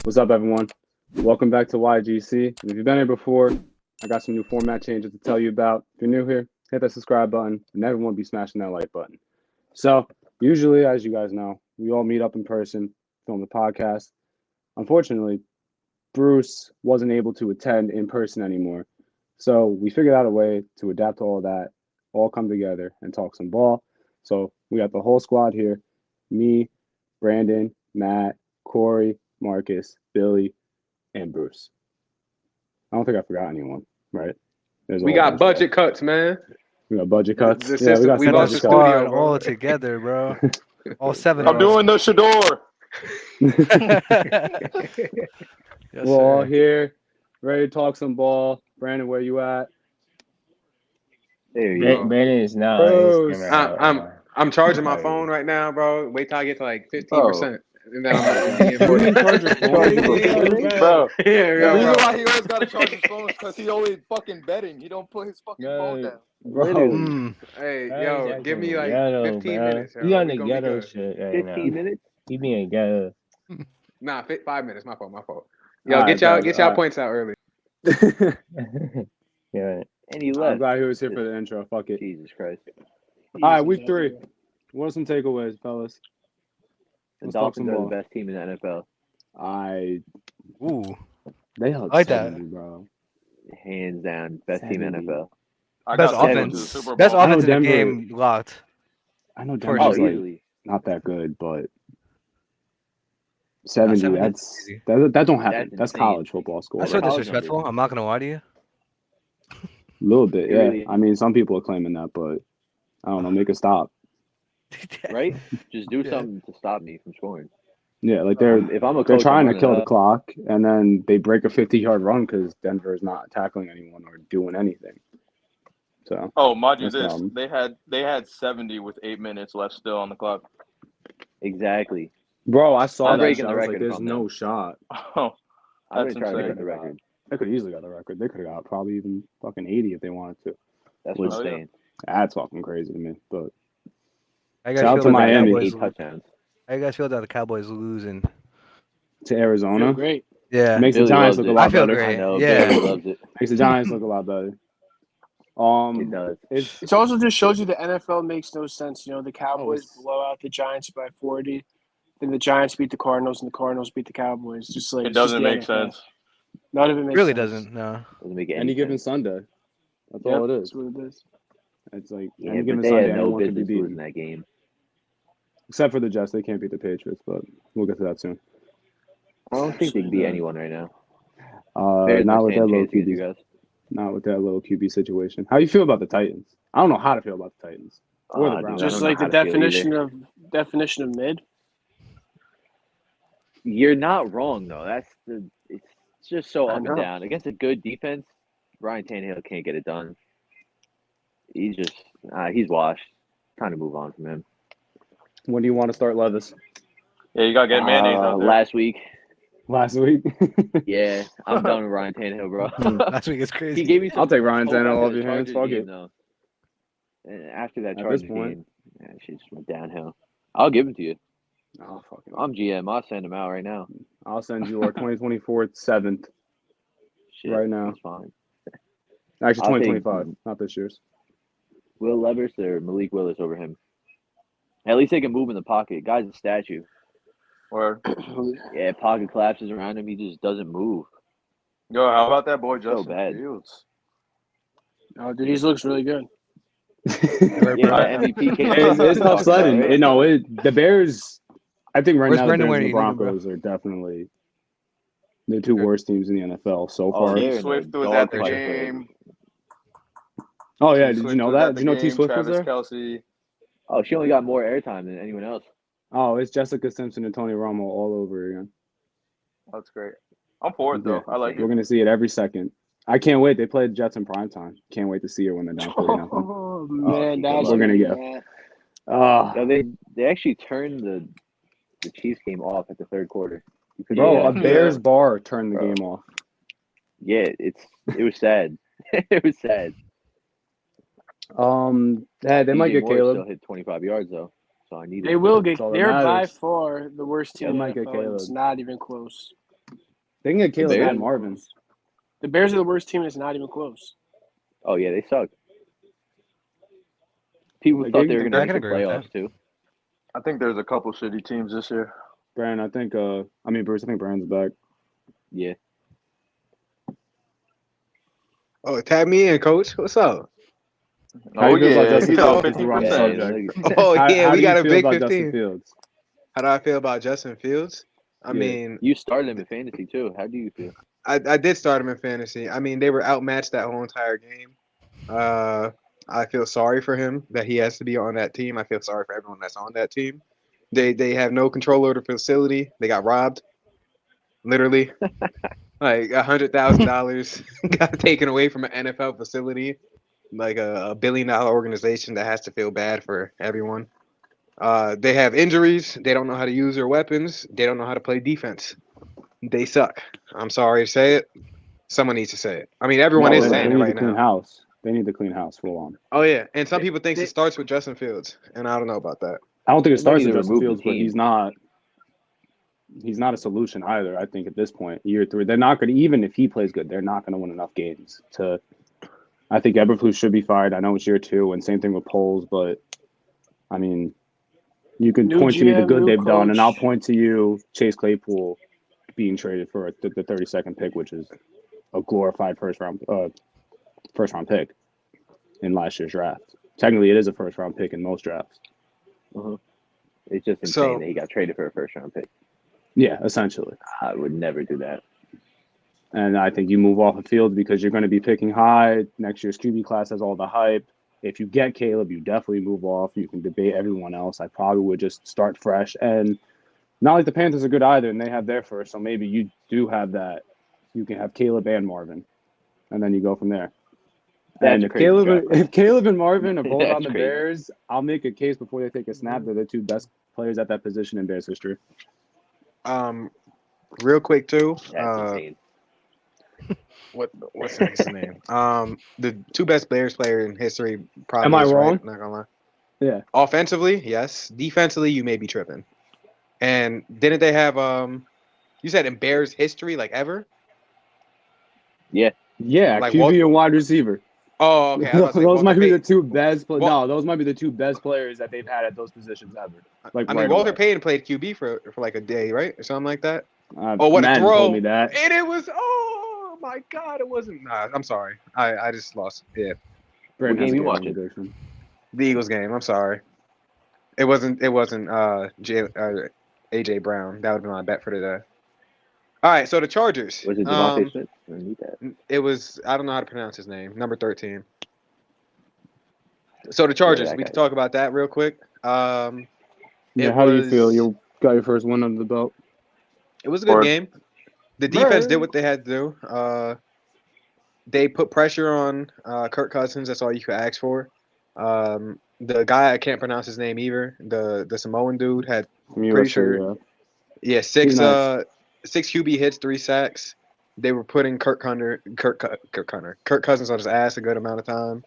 What's up, everyone? Welcome back to YGC. And if you've been here before, I got some new format changes to tell you about. If you're new here, hit that subscribe button, and everyone be smashing that like button. So, usually, as you guys know, we all meet up in person, film the podcast. Unfortunately, Bruce wasn't able to attend in person anymore. So, we figured out a way to adapt to all that, all come together and talk some ball. So, we got the whole squad here me, Brandon, Matt, Corey, Marcus, Billy, and Bruce. I don't think I forgot anyone, right? We got budget cuts, man. We got budget cuts. The Yeah, system, we got we some lost budget the cuts. studio, bro. all together, bro. All seven I'm of us. doing the Shador. Yes, We're all sir. here, ready to talk some ball. Brandon, where you at? There you go. Brandon is not. Bruce. I'm charging my phone right now, bro. Wait till I get to like 15%. And then I'm gonna be You didn't charge your phone? Bro, Yeah, the yeah, reason bro. why he always gotta charge his phone is because he always fucking betting. He don't put his fucking phone down. Bro, Mm. Hey, That yo, is give me like ghetto, 15 bro. minutes. Yo. You on We the gonna be ghetto good. shit right 15 now. minutes? He being ghetto. Nah, 5 minutes. My fault. Yo, All get right, y'all guys, all right. points out early. Yeah. And he I'm left. glad he was here for the intro. Fuck it. Jesus Christ. All right, week 3. What are some takeaways, fellas? The Let's talk some Dolphins are ball. the best team in the NFL. Ooh. They held I like that. 70, bro. Hands down, best team in the 70. NFL. I Best got seven to the offense. Super Bowl. Best I know offense in the Denver- game locked. I know For Denver's Oh, like easily. not that good, but 70, 70 that's is easy. that don't happen. That's That's insane. college football score. That's so right? college disrespectful. I'm not gonna lie to you. A little bit, It yeah. really is. I mean, some people are claiming that, but I don't know. Make a stop. Right? Just do Yeah. something to stop me from scoring. Yeah, like they're If I'm a they're coach, trying I'm to running kill it the up. clock, and then they break a 50-yard run because Denver is not tackling anyone or doing anything. So Oh, mind you, That's this dumb. they had 70 with 8 minutes left still on the clock. Exactly. bro, I saw I'm that. breaking Shit. the I was like, record "There's from no them. shot." Oh, I'm That's going to try to insane. break the record. They could easily got the record. They could have got probably even fucking 80 if they wanted to. That's Which- what I'm Oh, yeah. saying. That's fucking crazy to me. But How you Shout guys out feel to about the Miami. Cowboys? 8 touchdowns. How you guys feel about the Cowboys losing? to Arizona, Feel great. Yeah. makes Billy the Giants loves look a it. lot I feel better. great. I know. Yeah. Billy loves it. Makes the Giants look a lot better. It does. It's It also just shows you the NFL makes no sense. You know, the Cowboys it's- blow out the Giants by 40, then the Giants beat the Cardinals, and the Cardinals beat the Cowboys. Just like It it's just doesn't the make NFL. sense. None of it makes Really sense. doesn't. No. Doesn't make any any given sense. Sunday. That's Yep, all it that's is. what it is. It's like Yeah, any but given they Sunday, had no anyone can be business losing beaten. that game. Except for the Jets, they can't beat the Patriots, but we'll get to that soon. I don't think they can beat Absolutely not. anyone right now. Bears Not no with that stand little chance against you QB, guys. not with that little QB situation. How you feel about the Titans? I don't know how to feel about the Titans. Or the Dude, Browns. I Just don't know like the how to feel either. definition of mid. You're not wrong though. It's just so I up and know. down. Against a good defense, Ryan Tannehill can't get it done. He's just he's washed. Time to move on from him. When do you want to start Levis? Yeah, you gotta get mayonnaise out there. Last week, Last week? yeah, I'm done with Ryan Tannehill, bro. Last week is crazy. He gave me some I'll take Ryan hope Tannehill after off the your hands. Chargers Fuck game, it. though. And after that At Chargers this point. game, she just went downhill. I'll give him to you. Oh, fucking. I'm GM. I'll send him out right now. I'll send you our 2024 7th. Shit, Right now. It's fine. Actually, I'll take- 2025, not this year's. Will Levis or Malik Willis over him. At least they can move in the pocket. Guy's a statue. Or Yeah, pocket collapses around him. He just doesn't move. yo, how about that boy So Justin bad. Fields? Oh, dude, he looks really good. Yeah, that MVP came It's tough sledding. Right? The Bears, I think right Where's now the Brandon Bears when and the you need him, bro? Broncos are definitely the two worst teams in the NFL so Oh, far. they're T in a Swift was dog at the fight. game. Oh, yeah. T Did you Swift know was that? at Did the you know T game. Swift was Travis there? Kelce. Oh, she only got more airtime than anyone else. Oh, it's Jessica Simpson and Tony Romo all over again. That's great. I'm for it though. Yeah. I like We're it. going to see it every second. I can't wait. They play the Jets in primetime. Can't wait to see her when they're down 40 nothing. Oh man, Oh, that's we're gonna yeah. get- Ah, No, they actually turned the Chiefs game off at the third quarter. You couldn't bro, get a out. Bears bar turned the Bro. game off. Yeah, it was sad. It was sad. Yeah, they might DJ get Moore Caleb. still hit 25 yards though, so I need They it. will get. That's all that They're by matters. far the worst team They in might the get NFL. and It's Caleb. not even close. They can get Caleb Bears? and Marvin. The Bears are the worst team, and it's not even close. Oh yeah, they suck. People Like, thought they were I going to can make the agree with playoffs too. I think there's a couple shitty teams this year. Brandon, I think. Bruce. I think Brandon's back. Yeah. Oh, tag me in, coach. What's up? How you feel about Justin he's Fields? on Since we're on the 50%. subject. Oh How, yeah, how we do you got a feel big about 15. Justin Fields? How do I feel about Justin Fields? I Yeah. mean, You started him in fantasy too. How do you feel? I did start him in fantasy. I mean, they were outmatched that whole entire game. I feel sorry for him that he has to be on that team. I feel sorry for everyone that's on that team. They have no control over the facility. They got robbed, literally. Like $100,000 got taken away from an NFL facility, like a $1 billion organization that has to feel bad for everyone. They have injuries. They don't know how to use their weapons. They don't know how to play defense. They suck. I'm sorry to say it. Someone needs to say it. I mean, everyone is they saying it need right to clean now. house. They need to clean house full on. Oh yeah, and some They- people think they- it starts with Justin Fields, and I don't know about that. I don't think it They might starts need with to Justin remove the Fields, but team. he's not. He's not a solution either. I think at this point, year 3, they're not going to. Even if he plays good, they're not going to win enough games to. I think Eberflus should be fired. I know it's year 2, and same thing with Poles, but I mean, you can New point to me the GM, good new they've done, and I'll coach. point to you Chase Claypool being traded for the 32nd pick, which is a glorified first round pick in last year's draft. Technically, it is a first round pick in most drafts. It's just insane So- that he got traded for a first round pick. Yeah, essentially. I would never do that. And I think you move off the field because you're going to be picking high. Next year's QB class has all the hype. If you get Caleb, you definitely move off. You can debate everyone else. I probably would just start fresh. And not like the Panthers are good either, and they have their first. So maybe you do have that. You can have Caleb and Marvin, and then you go from there. That's And a if crazy Caleb, draft. if Caleb and Marvin are both That's on the crazy. Bears, I'll make a case before they take a snap. They're the 2 best players at that position in Bears history. Real quick too. That's insane. What's his name? The 2 best Bears player in history. Probably Am I is wrong? Right, not gonna lie. Yeah. Offensively, yes. Defensively, you may be tripping. And didn't they have you said in Bears history, like ever? Yeah, Like QB Walt- and wide receiver. Oh, okay. I was about to say Those Walter might be the Payton. 2 best. Wal- No, those might be the 2 best players that they've had at those positions ever. Like I mean, right Walter away. Payton played QB for like a day, right, or something like that. Oh, What a Madden throw! told me that. And it was, oh my God, it wasn't. Nah, I'm sorry. I just lost. Yeah, Brandon has game a you gambling watching? addiction. the Eagles game. I'm sorry. It wasn't. AJ Brown. That would have been my bet for today. All right, so the Chargers. Was it Devontae Smith? I need that. It was. I don't know how to pronounce his name. Number 13. So the Chargers. that We guy. can talk about that real quick. Yeah, It how do you was- feel? You got your first win under the belt. It was a good Or- game. The defense did what they had to do. They put pressure on Kirk Cousins. That's all you could ask for. The guy, I can't pronounce his name either. The Samoan dude had From Pretty USC, sure- yeah. six He's nice. 6 QB hits, 3 sacks. They were putting Kirk Cousins on his ass a good amount of time.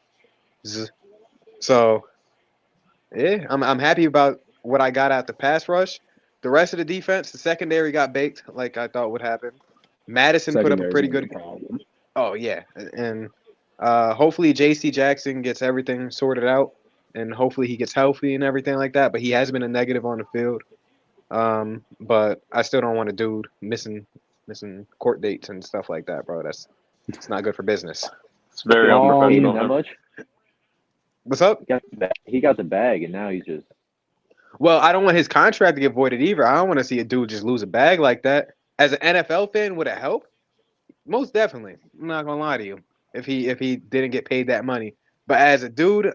So, yeah, I'm happy about what I got out the pass rush. The rest of the defense, the secondary got baked like I thought would happen. Madison put up a Secondary's pretty gonna good. be a problem. Oh yeah, and hopefully J.C. Jackson gets everything sorted out, and hopefully he gets healthy and everything like that. But he has been a negative on the field. But I still don't want a dude missing court dates and stuff like that, bro. It's not good for business. It's very Um, Paid him unprofessional. that much? What's up? He got the bag, and now he's just Well, I don't want his contract to get voided either. I don't want to see a dude just lose a bag like that. As an NFL fan, would it help? Most definitely. I'm not gonna lie to you. If he didn't get paid that money, but as a dude,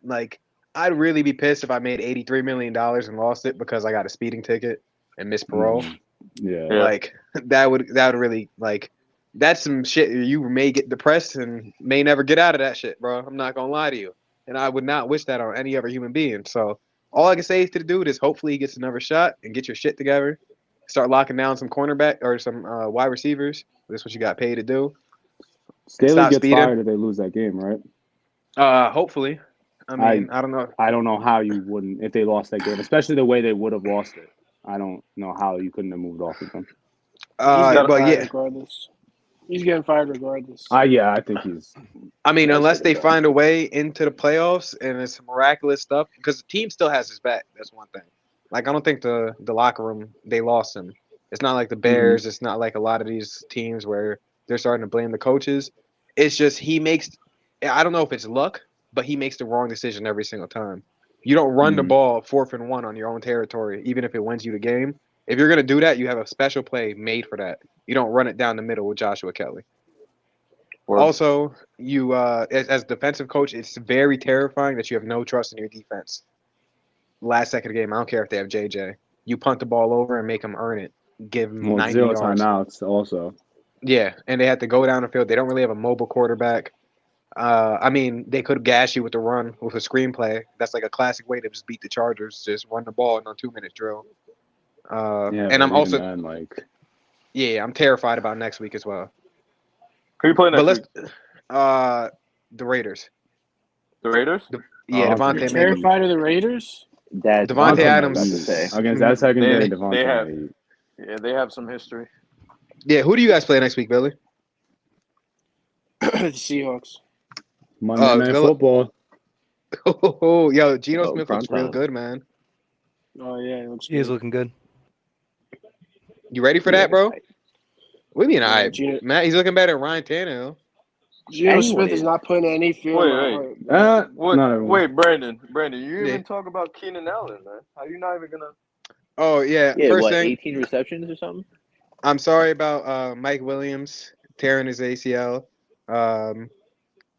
like I'd really be pissed if I made $83 million and lost it because I got a speeding ticket and missed parole. Yeah. Yeah. Like that would really like that's some shit you may get depressed and may never get out of that shit, bro. I'm not gonna lie to you. And I would not wish that on any other human being. So all I can say to the dude is hopefully he gets another shot and get your shit together. Start locking down some cornerback or some wide receivers. That's what you got paid to do. Staley Stop gets speeding. fired if they lose that game, right? Hopefully. I mean, I don't know. I don't know how you wouldn't if they lost that game, especially the way they would have lost it. I don't know how you couldn't have moved off of them. getting But fired yeah, regardless. He's getting fired regardless. Yeah, I think he's. I mean, That's unless good they enough. find a way into the playoffs and it's miraculous stuff, because the team still has his back. That's one thing. Like, I don't think the locker room, they lost him. It's not like the Bears. It's not like a lot of these teams where they're starting to blame the coaches. It's just he makes, I don't know if it's luck, but he makes the wrong decision every single time. You don't run the Mhm. ball 4th and 1 on your own territory, even if it wins you the game. If you're going to do that, you have a special play made for that. You don't run it down the middle with Joshua Kelly. Or Also, you as defensive coach, it's very terrifying that you have no trust in your defense. Last second of the game, I don't care if they have JJ. You punt the ball over and make them earn it. Give them Well, 90 0 yards. timeouts also. Yeah, and they had to go down the field. They don't really have a mobile quarterback. I mean, they could gash you with the run with a screenplay. That's like a classic way to just beat the Chargers. Just run the ball in a 2-minute drill. Yeah, And but I'm even also, then, like, I'm terrified about next week as well. Who you play But next let's, week? the Raiders. The Raiders? Yeah, Oh, Devontae You're okay. may terrified of the Raiders? that's Devontae what I was Adams about to say. against that secondary, They Devontae. have- may- Yeah, they have some history. Yeah, who do you guys play next week, Billy? The Seahawks. Monday Night good luck. Football. Oh, yo, Geno Oh, Smith prime looks real time. good, man. Oh yeah, it looks He is good. looking good. You ready for that, bro? We mean, all Yeah, right, Geno- Matt. He's looking better than Ryan Tannehill. Geno Smith Anyways. is not putting any fear in my Wait. heart. What? Not everyone. Wait, Brandon, you Yeah. even talk about Keenan Allen, man? How you not even gonna? Oh yeah. Yeah, First what, thing, 18 receptions or something? I'm sorry about Mike Williams tearing his ACL.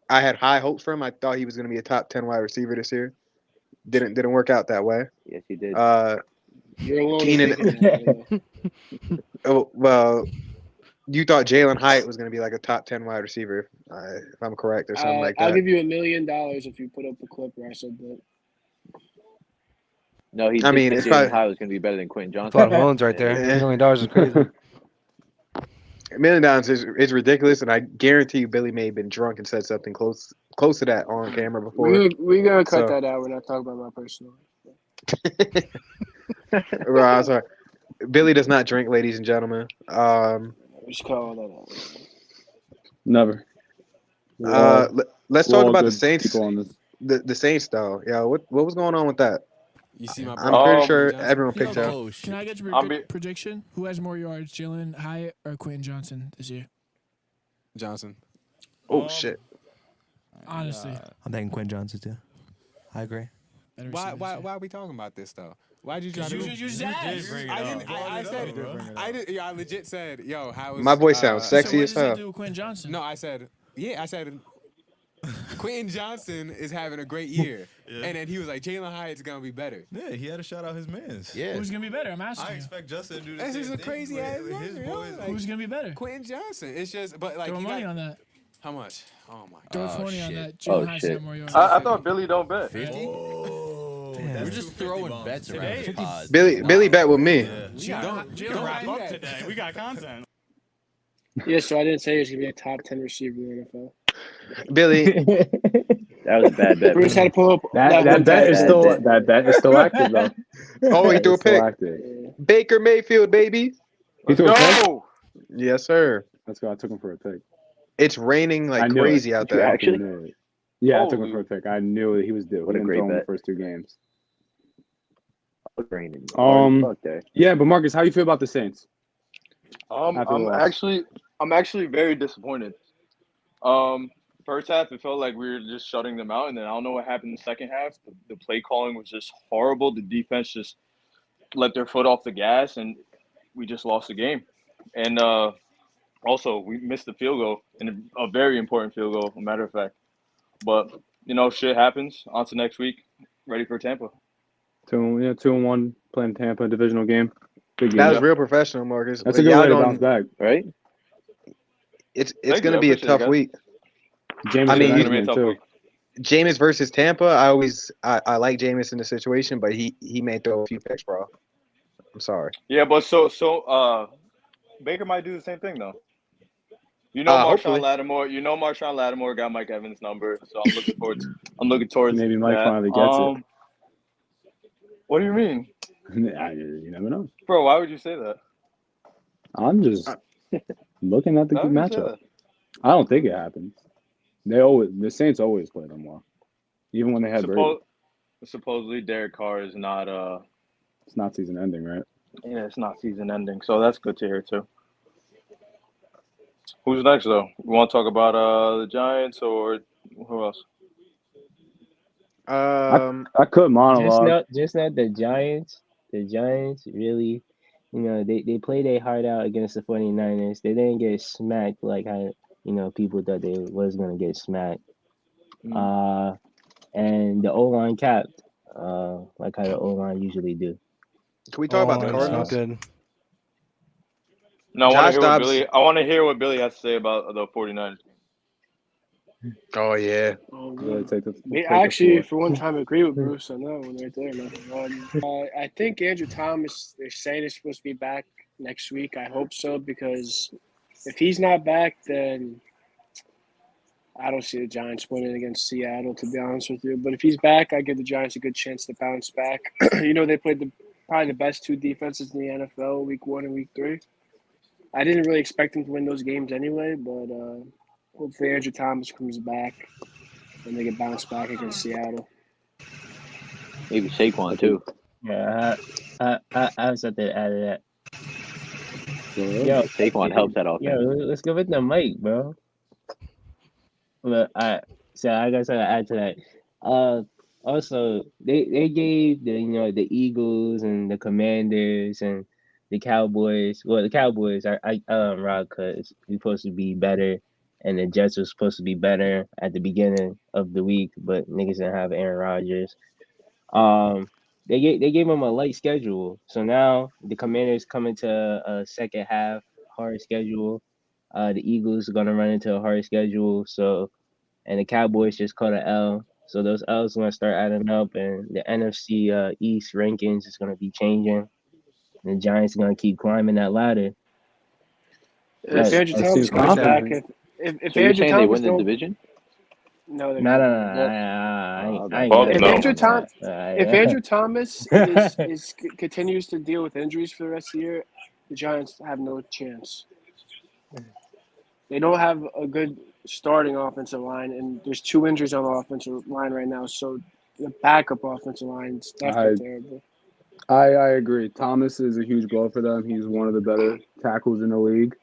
I had high hopes for him. I thought he was going to be a top 10 wide receiver this year. Didn't work out that way. Yes, he did. You're alone. in Keenan- thinking that, yeah. Oh well, you thought Jalen Hyatt was going to be like a top 10 wide receiver, if I'm correct, or something like I'll that. give you $1 million if you put up the clip where I said that. No, he I did mean, say it's Jalen probably- Hyatt was going to be better than Quentin That's a lot Johnson. of loans right there. Yeah. $1 million is crazy. $1 million is ridiculous, and I guarantee you, Billy may have been drunk and said something close to that on camera before. We're gonna cut So- that out. We're not talking about my personal life. Right, I'm sorry. Billy does not drink, ladies and gentlemen. Just cut all that out. Never. We're all- Let's we're talk all about the good Saints. people on this. The Saints, though. Yeah, what was going on with that? You see my I'm brother, pretty Um, sure Johnson? everyone He picked don't Joe. go shit. Can I get your I'm be- prediction? Who has more yards, Jalen Hyatt or Quentin Johnson this year? Johnson. Oh shit! Honestly, I'm thinking Quinn Johnson too. I agree. better Why receiver this year. are we talking about this though? Why'd you try 'Cause to? you just asked. I didn't. I said. I did. Yeah, I legit said, "Yo, how is My voice sounds So sexy what as does it hell. do with Quentin Johnson? No, I said. Yeah, I said. Quentin Johnson is having a great year, and then he was like, Jalen Hyatt's gonna be better. Yeah, he had to shout out his mans. Yeah, Who's gonna be better? I'm asking I you. expect Justin to do the this same is a thing, crazy but ass his number, yo. boys. Like, Who's gonna be better? Quentin Johnson. It's just, but like, Throw you money got, on that. how much? Oh my Throw god. 20 on shit. that. Oh, Jalen Hyatt's shit. got more yards. I thought Billy don't bet. 50? Oh, Damn. that's We're two just 50 throwing bombs. bets Today, around the pod. Billy bet with me. Yeah. Don't Jalen wrap Hyatt- up today. We got content. Yeah, so I didn't say he was gonna be a top 10 receiver in the NFL. Billy, That was a bad bet. Bruce had to pull up That one bet is time. still bet. that bet is still active though. oh, he That threw a is still pick. active. Yeah. Baker Mayfield, baby. He Let's threw a pick? go. Yes, sir. Let's go. I took him for a pick. It's raining I like knew crazy it. out You there. actually? I knew it. Yeah, I took him Holy- for a pick. I knew he was due. What He a didn't great throw him the bet. first 2 games. Raining. Um, Fuck there. Yeah, but Marcus, how you feel about the Saints? I'm After the loss. actually very disappointed. First half it felt like we were just shutting them out, and then I don't know what happened in the second half. The play calling was just horrible. The defense just let their foot off the gas, and we just lost the game. And also we missed the field goal, and a very important field goal, as a matter of fact. But shit happens. On to next week. Ready for Tampa. 2-1 playing Tampa divisional game. Big game. That was real professional, Marcus. That's But a good y'all way to gonna- bounce back. Right? It's Thank gonna you, I be a appreciate it, tough guys. week. James I is mean, an you- It's gonna be a X-Men, tough too. week. Jameis versus Tampa. I like Jameis in the situation, but he may throw a few picks, bro. I'm sorry. Yeah, but so Baker might do the same thing though. Marshawn Hopefully. Lattimore got Mike Evans' number, so I'm looking towards Maybe Mike that. finally gets it. What do you mean, You never know. bro? Why would you say that? I'm just looking at the How do you say matchup. that? I don't think it happens. The Saints always play them well, even when they had Brady. Supposedly Derek Carr is not It's not season ending, right? yeah, it's not season ending, so that's good to hear too. Who's next though? You want to talk about the Giants or who else? I could monologue. Just not the Giants. The Giants really, they played their heart out against the 49ers. They didn't get smacked like how, people thought they was gonna get smacked. And the O-line capped, like how the O-line usually do. Can we talk about the Oh, it's not Cardinals? good. No, I want to Josh hear what Dobbs. Billy. I want to hear what Billy has to say about the 49ers game. Oh yeah. Yeah, take the Actually, floor. for one time, I agree with Bruce on that one right there. Man. I think Andrew Thomas, they're saying he's supposed to be back next week. I hope so, because if he's not back, then I don't see the Giants winning against Seattle, to be honest with you. But if he's back, I give the Giants a good chance to bounce back. They played probably the best two defenses in the NFL, week 1 and week 3. I didn't really expect them to win those games anyway, but hopefully Andrew Thomas comes back and they can bounce back against Seattle. Maybe Saquon too. Yeah, I have something to add to that. Yo, Saquon helps that offense. Yo, let's go with the mic, bro. But so I guess I add to that. Also they gave the Eagles and the Commanders and the Cowboys. Well, the Cowboys I Rod because we supposed to be better, and the Jets were supposed to be better at the beginning of the week, but niggas didn't have Aaron Rodgers. They gave them a light schedule, so now the Commanders come into a second half hard schedule. The Eagles are gonna run into a hard schedule, and the Cowboys just caught an L. So those L's are gonna start adding up, and the NFC East rankings is gonna be changing. And the Giants are gonna keep climbing that ladder. If Andrew Thomas comes back, if So you're Andrew saying they Thomas win the division? No, they're No, not. I ain't Fuck If no. Andrew Thomas continues to deal with injuries for the rest of the year, the Giants have no chance. They don't have a good starting offensive line, and there's 2 injuries on the offensive line right now. So the backup offensive line is definitely terrible. I agree. Thomas is a huge blow for them. He's one of the better tackles in the league,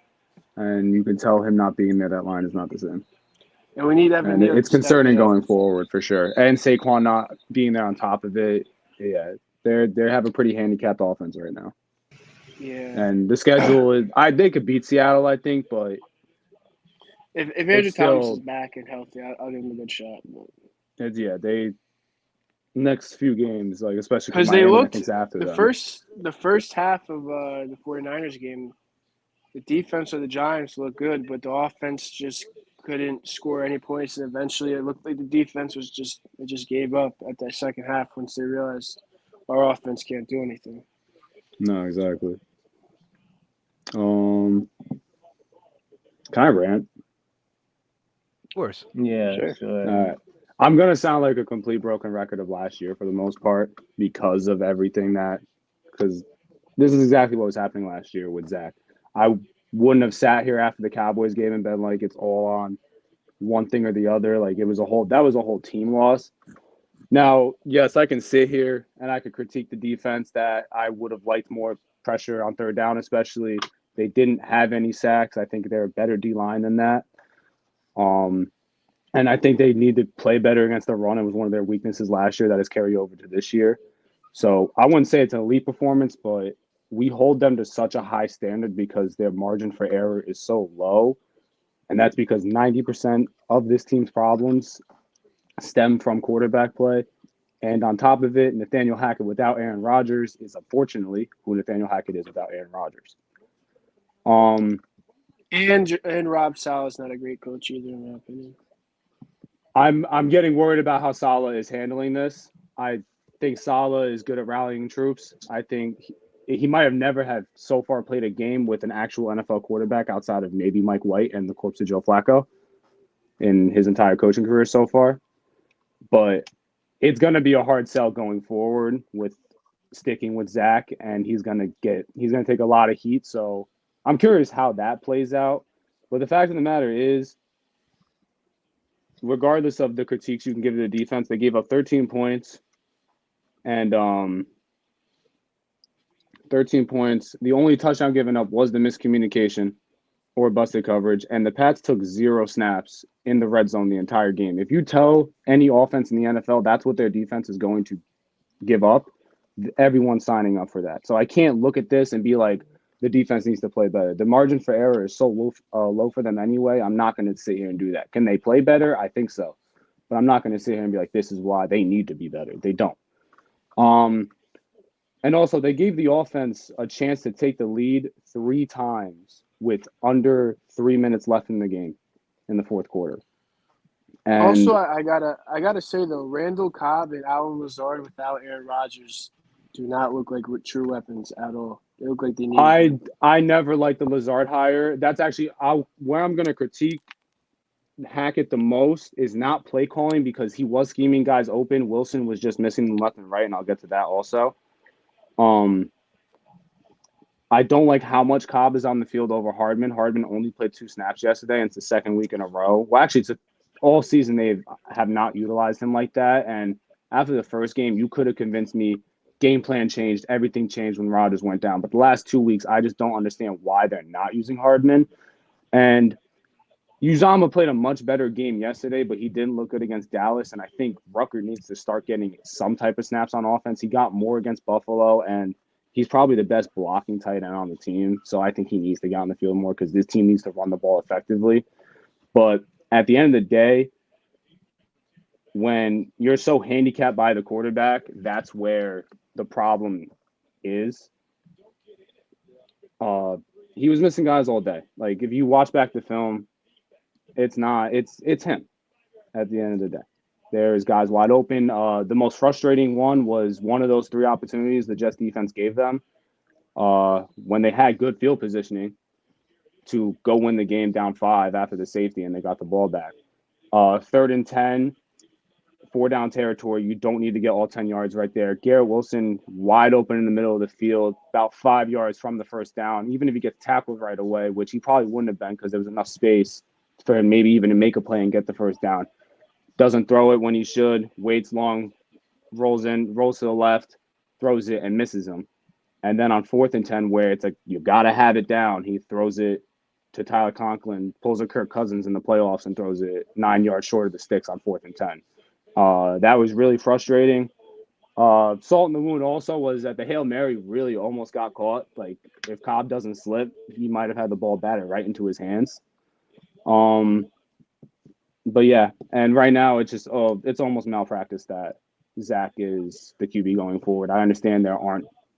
and you can tell him not being there. That line is not the same. And we need Evan And Neal it's to step concerning it up. going forward for sure. And Saquon not being there on top of it. Yeah, they have a pretty handicapped offense right now. Yeah. And the schedule is they could beat Seattle, I think, but if Andrew Thomas is back and healthy, I'll give him a good shot. They next few games, like especially because Miami, they I looked think, after the them. first half of the 49ers game, the defense of the Giants looked good, but the offense just couldn't score any points, and eventually it looked like the defense was just gave up at that second half once they realized our offense can't do anything. No, exactly. Can I rant? Of course. Yeah, sure. All right. I'm gonna sound like a complete broken record of last year for the most part because of everything because this is exactly what was happening last year with Zach. I wouldn't have sat here after the Cowboys game and been like it's all on one thing or the other. Like that was a whole team loss. Now, yes, I can sit here and I could critique the defense that I would have liked more pressure on third down, especially they didn't have any sacks. I think they're a better D line than that. And I think they need to play better against the run. It was one of their weaknesses last year that has carried over to this year. So I wouldn't say it's an elite performance, but we hold them to such a high standard because their margin for error is so low. And that's because 90% of this team's problems stem from quarterback play. And on top of it, Nathaniel Hackett without Aaron Rodgers is unfortunately who Nathaniel Hackett is without Aaron Rodgers. And Rob Saleh is not a great coach either, in my opinion. I'm getting worried about how Saleh is handling this. I think Saleh is good at rallying troops. I think he might have never have so far played a game with an actual NFL quarterback outside of maybe Mike White and the corpse of Joe Flacco in his entire coaching career so far. But it's going to be a hard sell going forward with sticking with Zach, and he's going to take a lot of heat. So I'm curious how that plays out. But the fact of the matter is, regardless of the critiques you can give to the defense, they gave up 13 points. And 13 points. The only touchdown given up was the miscommunication or busted coverage. And the Pats took 0 snaps in the red zone the entire game. If you tell any offense in the NFL that's what their defense is going to give up, everyone's signing up for that. So I can't look at this and be like, the defense needs to play better. The margin for error is so low for them anyway. I'm not going to sit here and do that. Can they play better? I think so. But I'm not going to sit here and be like, this is why they need to be better. They don't. And also, they gave the offense a chance to take the lead 3 times with under 3 minutes left in the game in the fourth quarter. And Also, I gotta say though, Randall Cobb and Allen Lazard without Aaron Rodgers do not look like true weapons at all. They look like they need. I never liked the Lazard hire. That's actually where I'm going to critique Hackett the most is not play calling because he was scheming guys open. Wilson was just missing them left and right, and I'll get to that also. I don't like how much Cobb is on the field over Hardman. Hardman only played 2 snaps yesterday, and it's the second week in a row. Well, actually, all season they have not utilized him like that. And after the first game, you could have convinced me game plan changed, everything changed when Rodgers went down. But the last 2 weeks, I just don't understand why they're not using Hardman. And Uzama played a much better game yesterday, but he didn't look good against Dallas. And I think Rucker needs to start getting some type of snaps on offense. He got more against Buffalo, and he's probably the best blocking tight end on the team. So I think he needs to get on the field more because this team needs to run the ball effectively. But at the end of the day, when you're so handicapped by the quarterback, that's where the problem is. He was missing guys all day. Like, if you watch back the film, it's him at the end of the day. There's guys wide open. The most frustrating one was one of those 3 opportunities the Jets defense gave them when they had good field positioning to go win the game down 5 after the safety, and they got the ball back. 3rd and 10, 4 down territory. You don't need to get all 10 yards right there. Garrett Wilson wide open in the middle of the field, about 5 yards from the first down. Even if he gets tackled right away, which he probably wouldn't have been because there was enough space for him maybe even to make a play and get the first down. Doesn't throw it when he should, waits long, rolls to the left, throws it, and misses him. And then on 4th and 10, where it's like you got to have it down, he throws it to Tyler Conklin, pulls a Kirk Cousins in the playoffs and throws it 9 yards short of the sticks on 4th and 10. That was really frustrating. Salt in the wound also was that the Hail Mary really almost got caught. Like, if Cobb doesn't slip, he might have had the ball batted right into his hands. But yeah, and right now it's just it's almost malpractice that Zach is the QB going forward. I understand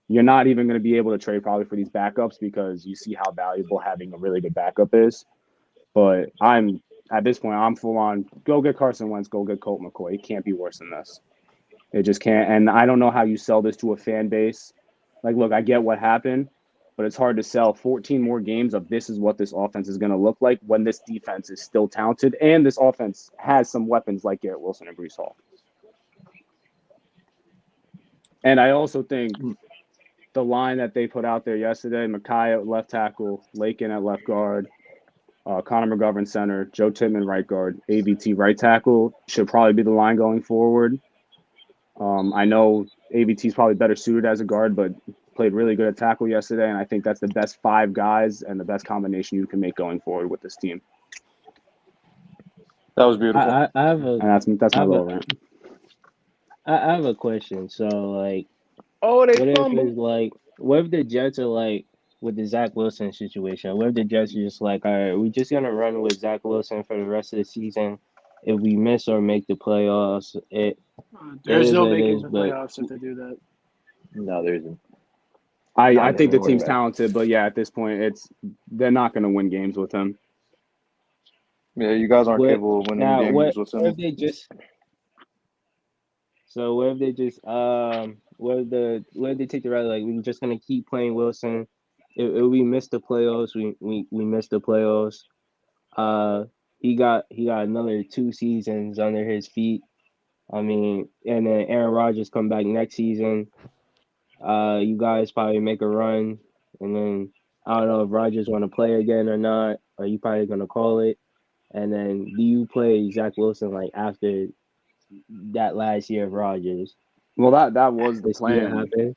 you're not even going to be able to trade probably for these backups because you see how valuable having a really good backup is. But at this point, I'm full on go get Carson Wentz, go get Colt McCoy. It can't be worse than this. It just can't. And I don't know how you sell this to a fan base. Like, look, I get what happened, but it's hard to sell 14 more games of this is what this offense is going to look like when this defense is still talented and this offense has some weapons like Garrett Wilson and Breece Hall. And I also think the line that they put out there yesterday, Micaiah at left tackle, Lakin at left guard, Connor McGovern center, Joe Tippmann right guard, AVT right tackle should probably be the line going forward. I know AVT is probably better suited as a guard, but played really good at tackle yesterday, and I think that's the best 5 guys and the best combination you can make going forward with this team. That was beautiful. I have and that's my little rant. I have a question. So, like, Oh, they what if fumbled. it's like, what if the Jets are like with the Zach Wilson situation? What if the Jets are just like, all right, we're just gonna run with Zach Wilson for the rest of the season. If we miss or make the playoffs, There's no it making is, the but playoffs if they do that. No, there isn't. I think the anymore, team's yeah. talented, but yeah, at this point, they're not going to win games with him. Yeah, you guys aren't what capable of winning now? games with What him. if they just? So what if they just what if they take the route like we're just gonna keep playing Wilson? If we miss the playoffs, we miss the playoffs. He got another 2 seasons under his feet. I mean, and then Aaron Rodgers come back next season. You guys probably make a run, and then I don't know if Rodgers want to play again or not. Are you probably gonna call it? And then do you play Zach Wilson like after that last year of Rodgers Well, that was the to see what plan. happens?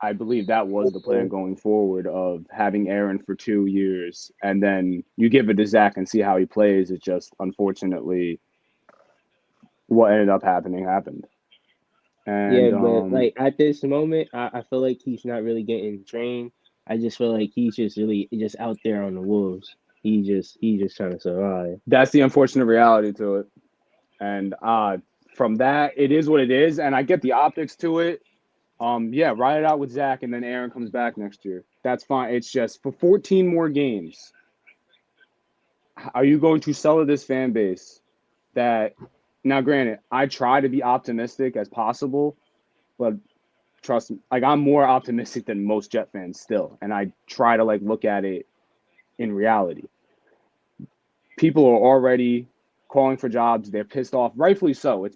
I believe that was the plan going forward of having Aaron for 2 years, and then you give it to Zach and see how he plays. It's just unfortunately what ended up happening happened. Yeah, And but like at this moment, I feel like he's not really getting trained. I just feel like he's just really just out there on the wolves. He just trying to survive. that's the unfortunate reality to it. And from that, it is what it is. And I get the optics to it. Yeah, ride it out with Zach, and then Aaron comes back next year. That's fine. It's just for 14 more games. Are you going to sell to this fan base that? Now, granted, I try to be optimistic as possible, but trust me, like I'm more optimistic than most Jet fans still, and I try to like look at it in reality. People are already calling for jobs. They're pissed off, rightfully so.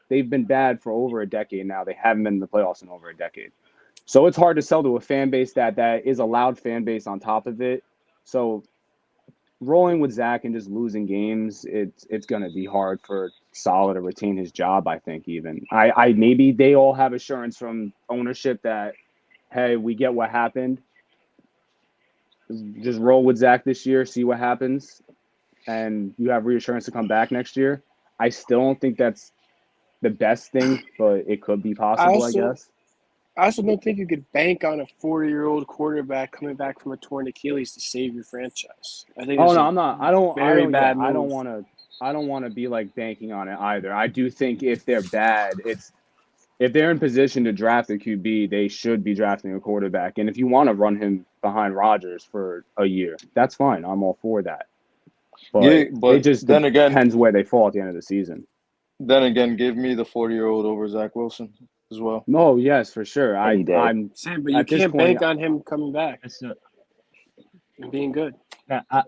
They've been bad for over a decade now. They haven't been in the playoffs in over a decade. So it's hard to sell to a fan base that is a loud fan base on top of it. So rolling with Zach and just losing games, it's gonna be hard for Saleh to retain his job. I think even I maybe they all have assurance from ownership that hey, we get what happened. Just roll with Zach this year, see what happens, and you have reassurance to come back next year. I still don't think that's the best thing, but it could be possible, I guess. I also don't think you could bank on a 40-year-old quarterback coming back from a torn Achilles to save your franchise. I think. Oh no, I'm not. I don't move. want to be like banking on it either. I do think if they're bad, if they're in position to draft a QB, they should be drafting a quarterback. And if you want to run him behind Rodgers for a year, that's fine. I'm all for that. But, it just then again, depends where they fall at the end of the season. Then again, give me the 40-year-old over Zach Wilson as well. No, yes, for sure. I'm saying, but you can't bank on him coming back and being good. I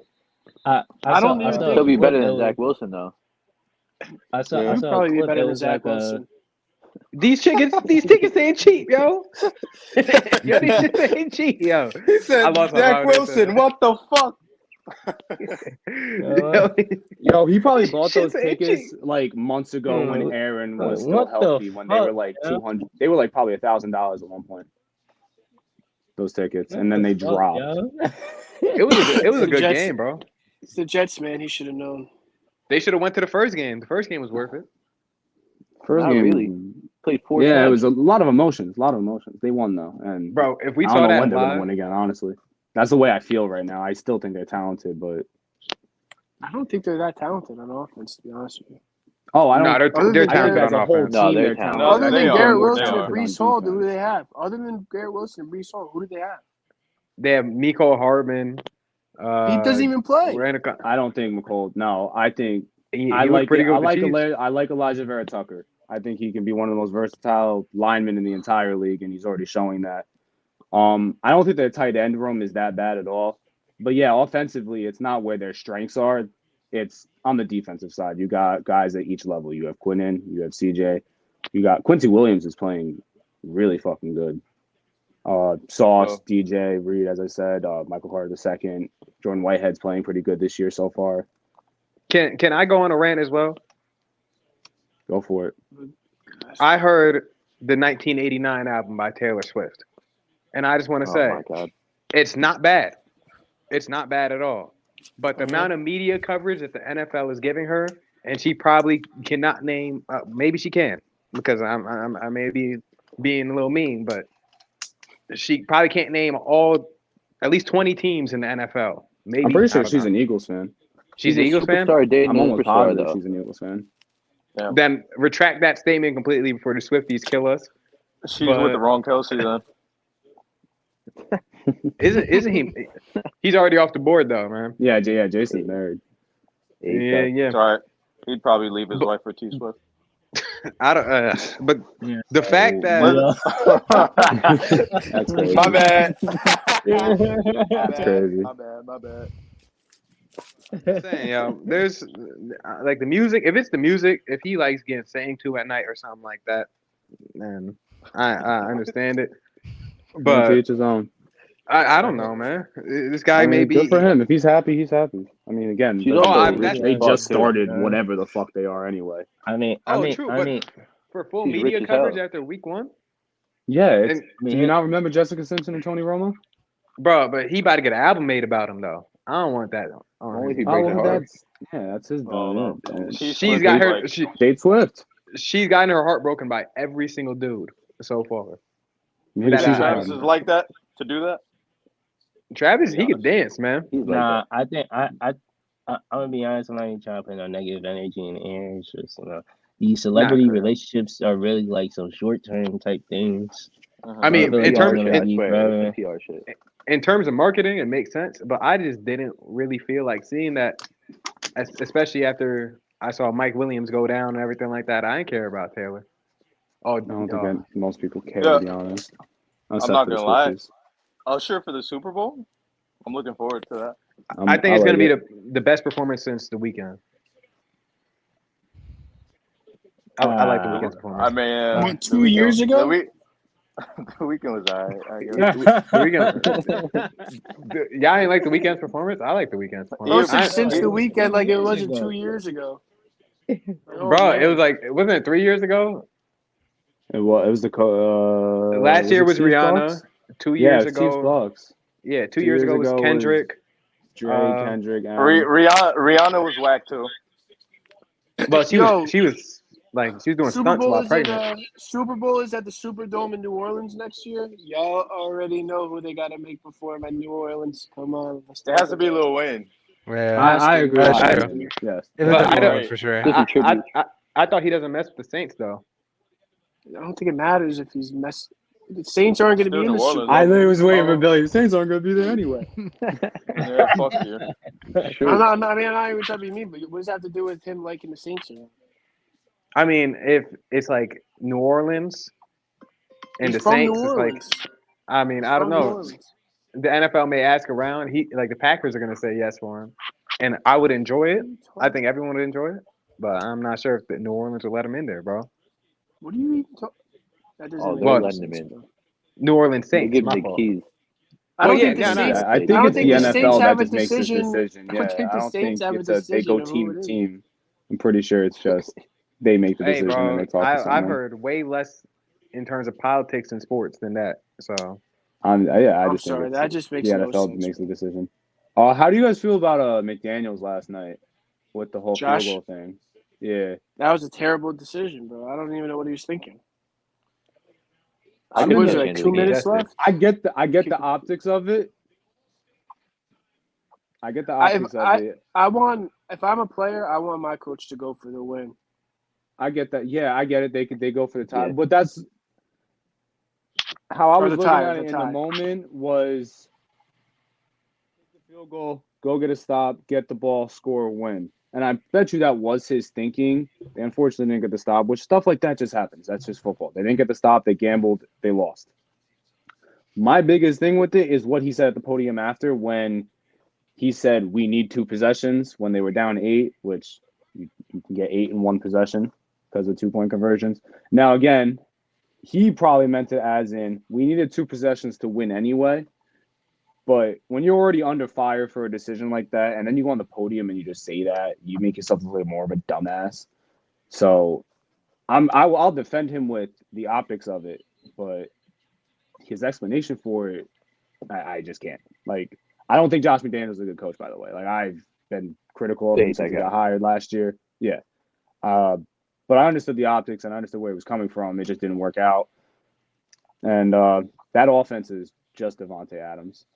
don't even think he'll be better than Zach Wilson though. I saw probably a be clip better that than was Zach like Wilson. These tickets ain't cheap, yo. Yo, these shit ain't cheap, yo. He said, Zach Wilson, what the fuck? Yo, he probably bought those tickets like months ago when Aaron was still healthy. When they were like 200, they were like probably $1,000 at one point. Those tickets, and then they dropped. It was a good game, bro. It's the Jets, man. He should have known. They should have went to the first game. The first game was worth it. First Not game, really. Played 4 yeah, times. it was a lot of emotions. They won though, and bro, if we I saw don't know that when they're live, gonna win again. Honestly, that's the way I feel right now. I still think they're talented, but I don't think they're that talented on offense, to be honest with you. oh, I no, don't. they're I think talented as on a whole offense. team, they're they're talented. talented. Other they than are. Garrett They Wilson are. and Brees Hall, who do they have? Other than Garrett Wilson and Brees Hall, who do they have? They have Mecole Hardman. He doesn't even play. I don't think McColl. No, I think He I looked like pretty it. good I with the like Chiefs. I like Elijah Vera Tucker. I think he can be one of the most versatile linemen in the entire league, and he's already showing that. I don't think their tight end room is that bad at all. But yeah, offensively, it's not where their strengths are. It's on the defensive side. You got guys at each level. You have Quinnen, you have CJ, you got Quincy Williams is playing really fucking good. Sauce, DJ, Reed, as I said, Michael Carter II, Jordan Whitehead's playing pretty good this year so far. Can I go on a rant as well? Go for it. I heard the 1989 album by Taylor Swift, and I just want to say, it's not bad. It's not bad at all. But the amount of media coverage that the NFL is giving her, and she probably cannot name. Maybe she can, because I may be being a little mean, but she probably can't name at least 20 teams in the NFL. Maybe I'm pretty sure she's an Eagles fan. She's an Eagles fan? I'm almost positive she's an Eagles fan. Yeah. Then retract that statement completely before the Swifties kill us. She's with the wrong Kelsey then. Isn't he? He's already off the board though, man. Yeah, Jason's married. Yeah. It's all right. He'd probably leave his wife for T Swift. I don't. But the fact that that's crazy. My bad. That's crazy. My bad. I'm saying, yo, there's like the music. If it's the music, if he likes getting sang to at night or something like that, then I understand it. But to each his own. I don't know, man. This guy I mean, may be. good for him. If he's happy, he's happy. I mean, again, She's they, also they, rich as they fuck, just too. started Yeah. whatever the fuck they are anyway. True, but for full she's media rich as coverage hell. after week 1, Yeah, it's, and do you not remember Jessica Simpson and Tony Romo? bro, but he about to get an album made about him though. I don't want that. Only if he Oh, breaks her well, heart. that's his Oh, done. no. And She's got her. Kate Swift. She's gotten her heart broken by every single dude so far. Maybe That she's Travis is like that to do that. Travis, he could dance, man. He's like Nah, that. I think I'm gonna be honest. I'm not even trying to put no negative energy in the air. It's just these celebrity relationships are really like some short term type things. I mean, feel in like terms, they're gonna be forever. PR shit. in terms of marketing, it makes sense. But I just didn't really feel like seeing that, especially after I saw Mike Williams go down and everything like that. I didn't care about Taylor. Oh, I don't think most people care, Yeah. to be honest. I'm not gonna lie. Usher for the Super Bowl. I'm looking forward to that. I think it's going to be the best performance since the weekend. I like the weekend's performance. I mean, What, 2 years ago? The weekend was alright. I guess. Y'all ain't like the weekend's performance? I like the weekend's performance. Since the weekend, like it wasn't 2 years ago. Bro, it was like, wasn't it 3 years ago? It was the last year was Rihanna. Bucks? 2 years yeah, ago. Chiefs Bucks. Yeah, 2 years ago was Kendrick. Drake, Kendrick. Rihanna was whack too. Well, she was doing Super stunts Bowl while is pregnant. Super Bowl is at the Superdome in New Orleans next year. Y'all already know who they got to make perform at New Orleans. Come on, it has to be Lil Wayne. Yeah, I agree. That's I true. agree. Yes, It's But a I good don't- one for sure. I thought he doesn't mess with the Saints though. I don't think it matters if he's mess. The Saints aren't going to be in the Super Bowl. I literally was waiting for Billy. The Saints aren't going to be there anyway. Yeah, fuck you. I'm not even trying to be mean, but what does that have to do with him liking the Saints? I mean, if it's like New Orleans and He's the from Saints, New it's like, Orleans. I mean, I don't From New know. Orleans. The NFL may ask around. The Packers are going to say yes for him, and I would enjoy it. I think everyone would enjoy it, but I'm not sure if the New Orleans would let him in there, bro. What are you even talking? That doesn't make they're any letting him sense, in. bro. New Orleans They Saints. give him My the fault. keys. I don't Well, think yeah, the Saints. I think I don't it's think the the Saints NFL that have a just makes this decision. decision. I don't Yeah, think I the don't Saints think have a it's they decision go of who team it to is. team. I'm pretty sure it's just they make the Hey, decision and bro, they talk to I've someone. heard way less in terms of politics and sports than that. So I I'm just think sorry, it's that just makes the no NFL sense. makes the decision. How do you guys feel about McDaniels last night with the whole Josh? field goal thing? Yeah, That was a terrible decision, bro. I don't even know what he was thinking. I What think was he'll it, change like the 2 game. minutes left? I get the optics of it. I get the optics of it. If I'm a player, I want my coach to go for the win. I get that. Yeah, I get it. They go for the tie, Yeah. but that's how I Or was the looking tie, at the it in tie. the moment was take the field goal, go get a stop, get the ball, score, a win. And I bet you that was his thinking. They unfortunately didn't get the stop, which stuff like that just happens. That's just football. They didn't get the stop. They gambled. They lost. My biggest thing with it is what he said at the podium after when he said we need 2 possessions when they were down 8, which you can get 8 in 1 possession because of 2-point conversions. Now, again, he probably meant it as in we needed 2 possessions to win anyway. But when you're already under fire for a decision like that, and then you go on the podium and you just say that, you make yourself look like more of a dumbass. So I'll defend him with the optics of it, but his explanation for it, I just can't. Like, I don't think Josh McDaniels is a good coach, by the way. Like, I've been critical of him since he got hired last year. Yeah. But I understood the optics and I understood where it was coming from. It just didn't work out. And that offense is just Devontae Adams.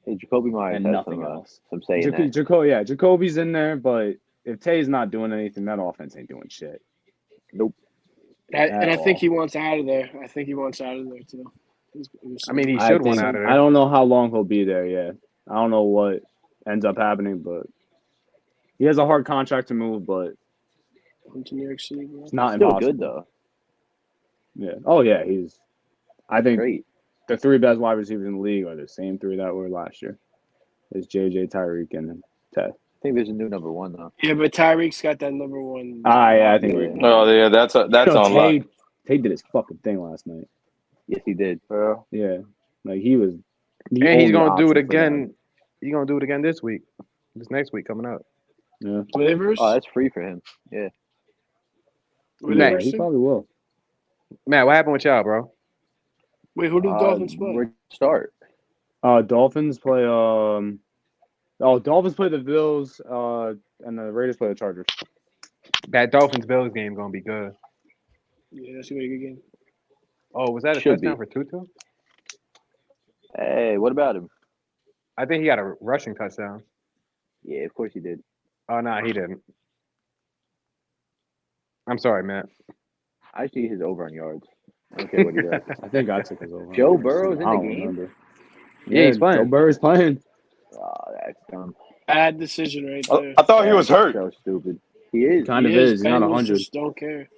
Hey, Jacoby Myers And has nothing else. some say in that. Jacoby's in there, but if Tay's not doing anything, that offense ain't doing shit. Nope. I think he wants out of there. I think he wants out of there too. I mean, he should want out of there. I don't know how long he'll be there. Yeah, I don't know what ends up happening, but he has a hard contract to move. But to New York City, it's not Still impossible. good though. Yeah. Oh yeah, I think Great. The 3 best wide receivers in the league are the same 3 that were last year. It's JJ, Tyreek, and Ted. I think there's a new number 1 though. Yeah, but Tyreek's got that number 1. Yeah, I think. Yeah. Oh yeah, that's on luck. Tay did his fucking thing last night. Yes, he did. Yeah, like he was The And he's only gonna do it option for them. again. He's gonna do it again this week. This next week coming up. Yeah. Waivers? Oh, that's free for him. Yeah. Were Yeah, they he resting? probably will. Matt, what happened with y'all, bro? Wait, who did the Dolphins play? Where'd you start? Dolphins play Dolphins play the Bills, and the Raiders play the Chargers. That Dolphins Bills game gonna be good. Yeah, that's gonna be a good game. Oh, was that a Should touchdown be. for Tutu? Hey, what about him? I think he got a rushing touchdown. Yeah, of course he did. Oh no, he didn't. I'm sorry, Matt. I see his over on yards. I don't care what he's at. I think I took his over. Joe Burrow's in I the don't game? remember. Yeah, he's playing. Joe Burrow's playing. Oh, that's dumb. Bad decision right there. I thought he was That's hurt. so stupid. He is. Kind of He is. He's not Bengals 100. just don't care.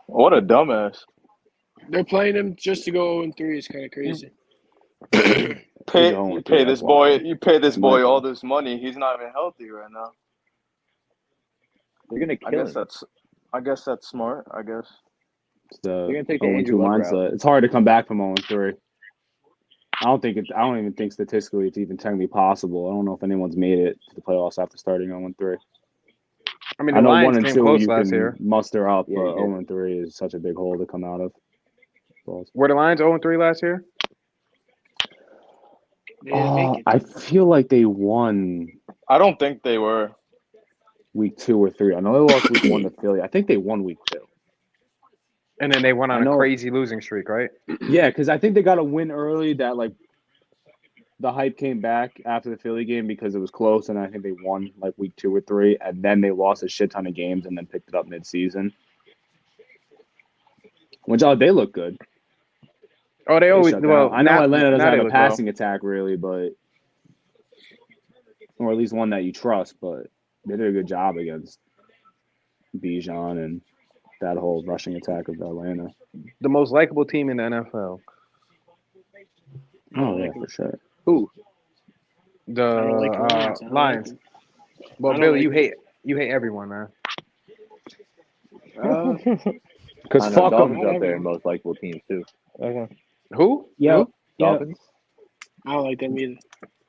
What a dumbass. They're playing him just to go 0-3. It's kind of crazy. You pay this boy all this money. He's not even healthy right now. They're gonna kill him. I guess that's smart. I guess. It's the They're gonna take the 0-2 Andrew Luck mindset. route. It's hard to come back from 0-3. I don't even think statistically it's even technically possible. I don't know if anyone's made it to the playoffs after starting 0-3. I mean, I the know Lions 1 and came 2 close you last can year. muster up, Yeah, but you 0-3 is such a big hole to come out of. Were the Lions 0-3 last year? They didn't make it. I feel like they won I don't think they were. week 2 or 3. I know they lost week 1 to Philly. I think they won week 2. And then they went on I know. a crazy losing streak, right? Yeah, because I think they got a win early that like the hype came back after the Philly game because it was close, and I think they won like week 2 or 3, and then they lost a shit ton of games and then picked it up mid-season. Which they look good. Oh, they always shut well. down. I know now- Atlanta doesn't now they have a look passing attack really, but or at least one that you trust. But they did a good job against Bijan and that whole rushing attack of Atlanta. well. The most likable team in the NFL. Oh yeah, for sure. Who? I don't like the The Lions. I don't Lions. like Well, I don't Billy, like you hate everyone, man. Because I know fuck Dolphins them. up there, most likable teams too. Okay. Who? Yo, Dolphins. I don't like them either.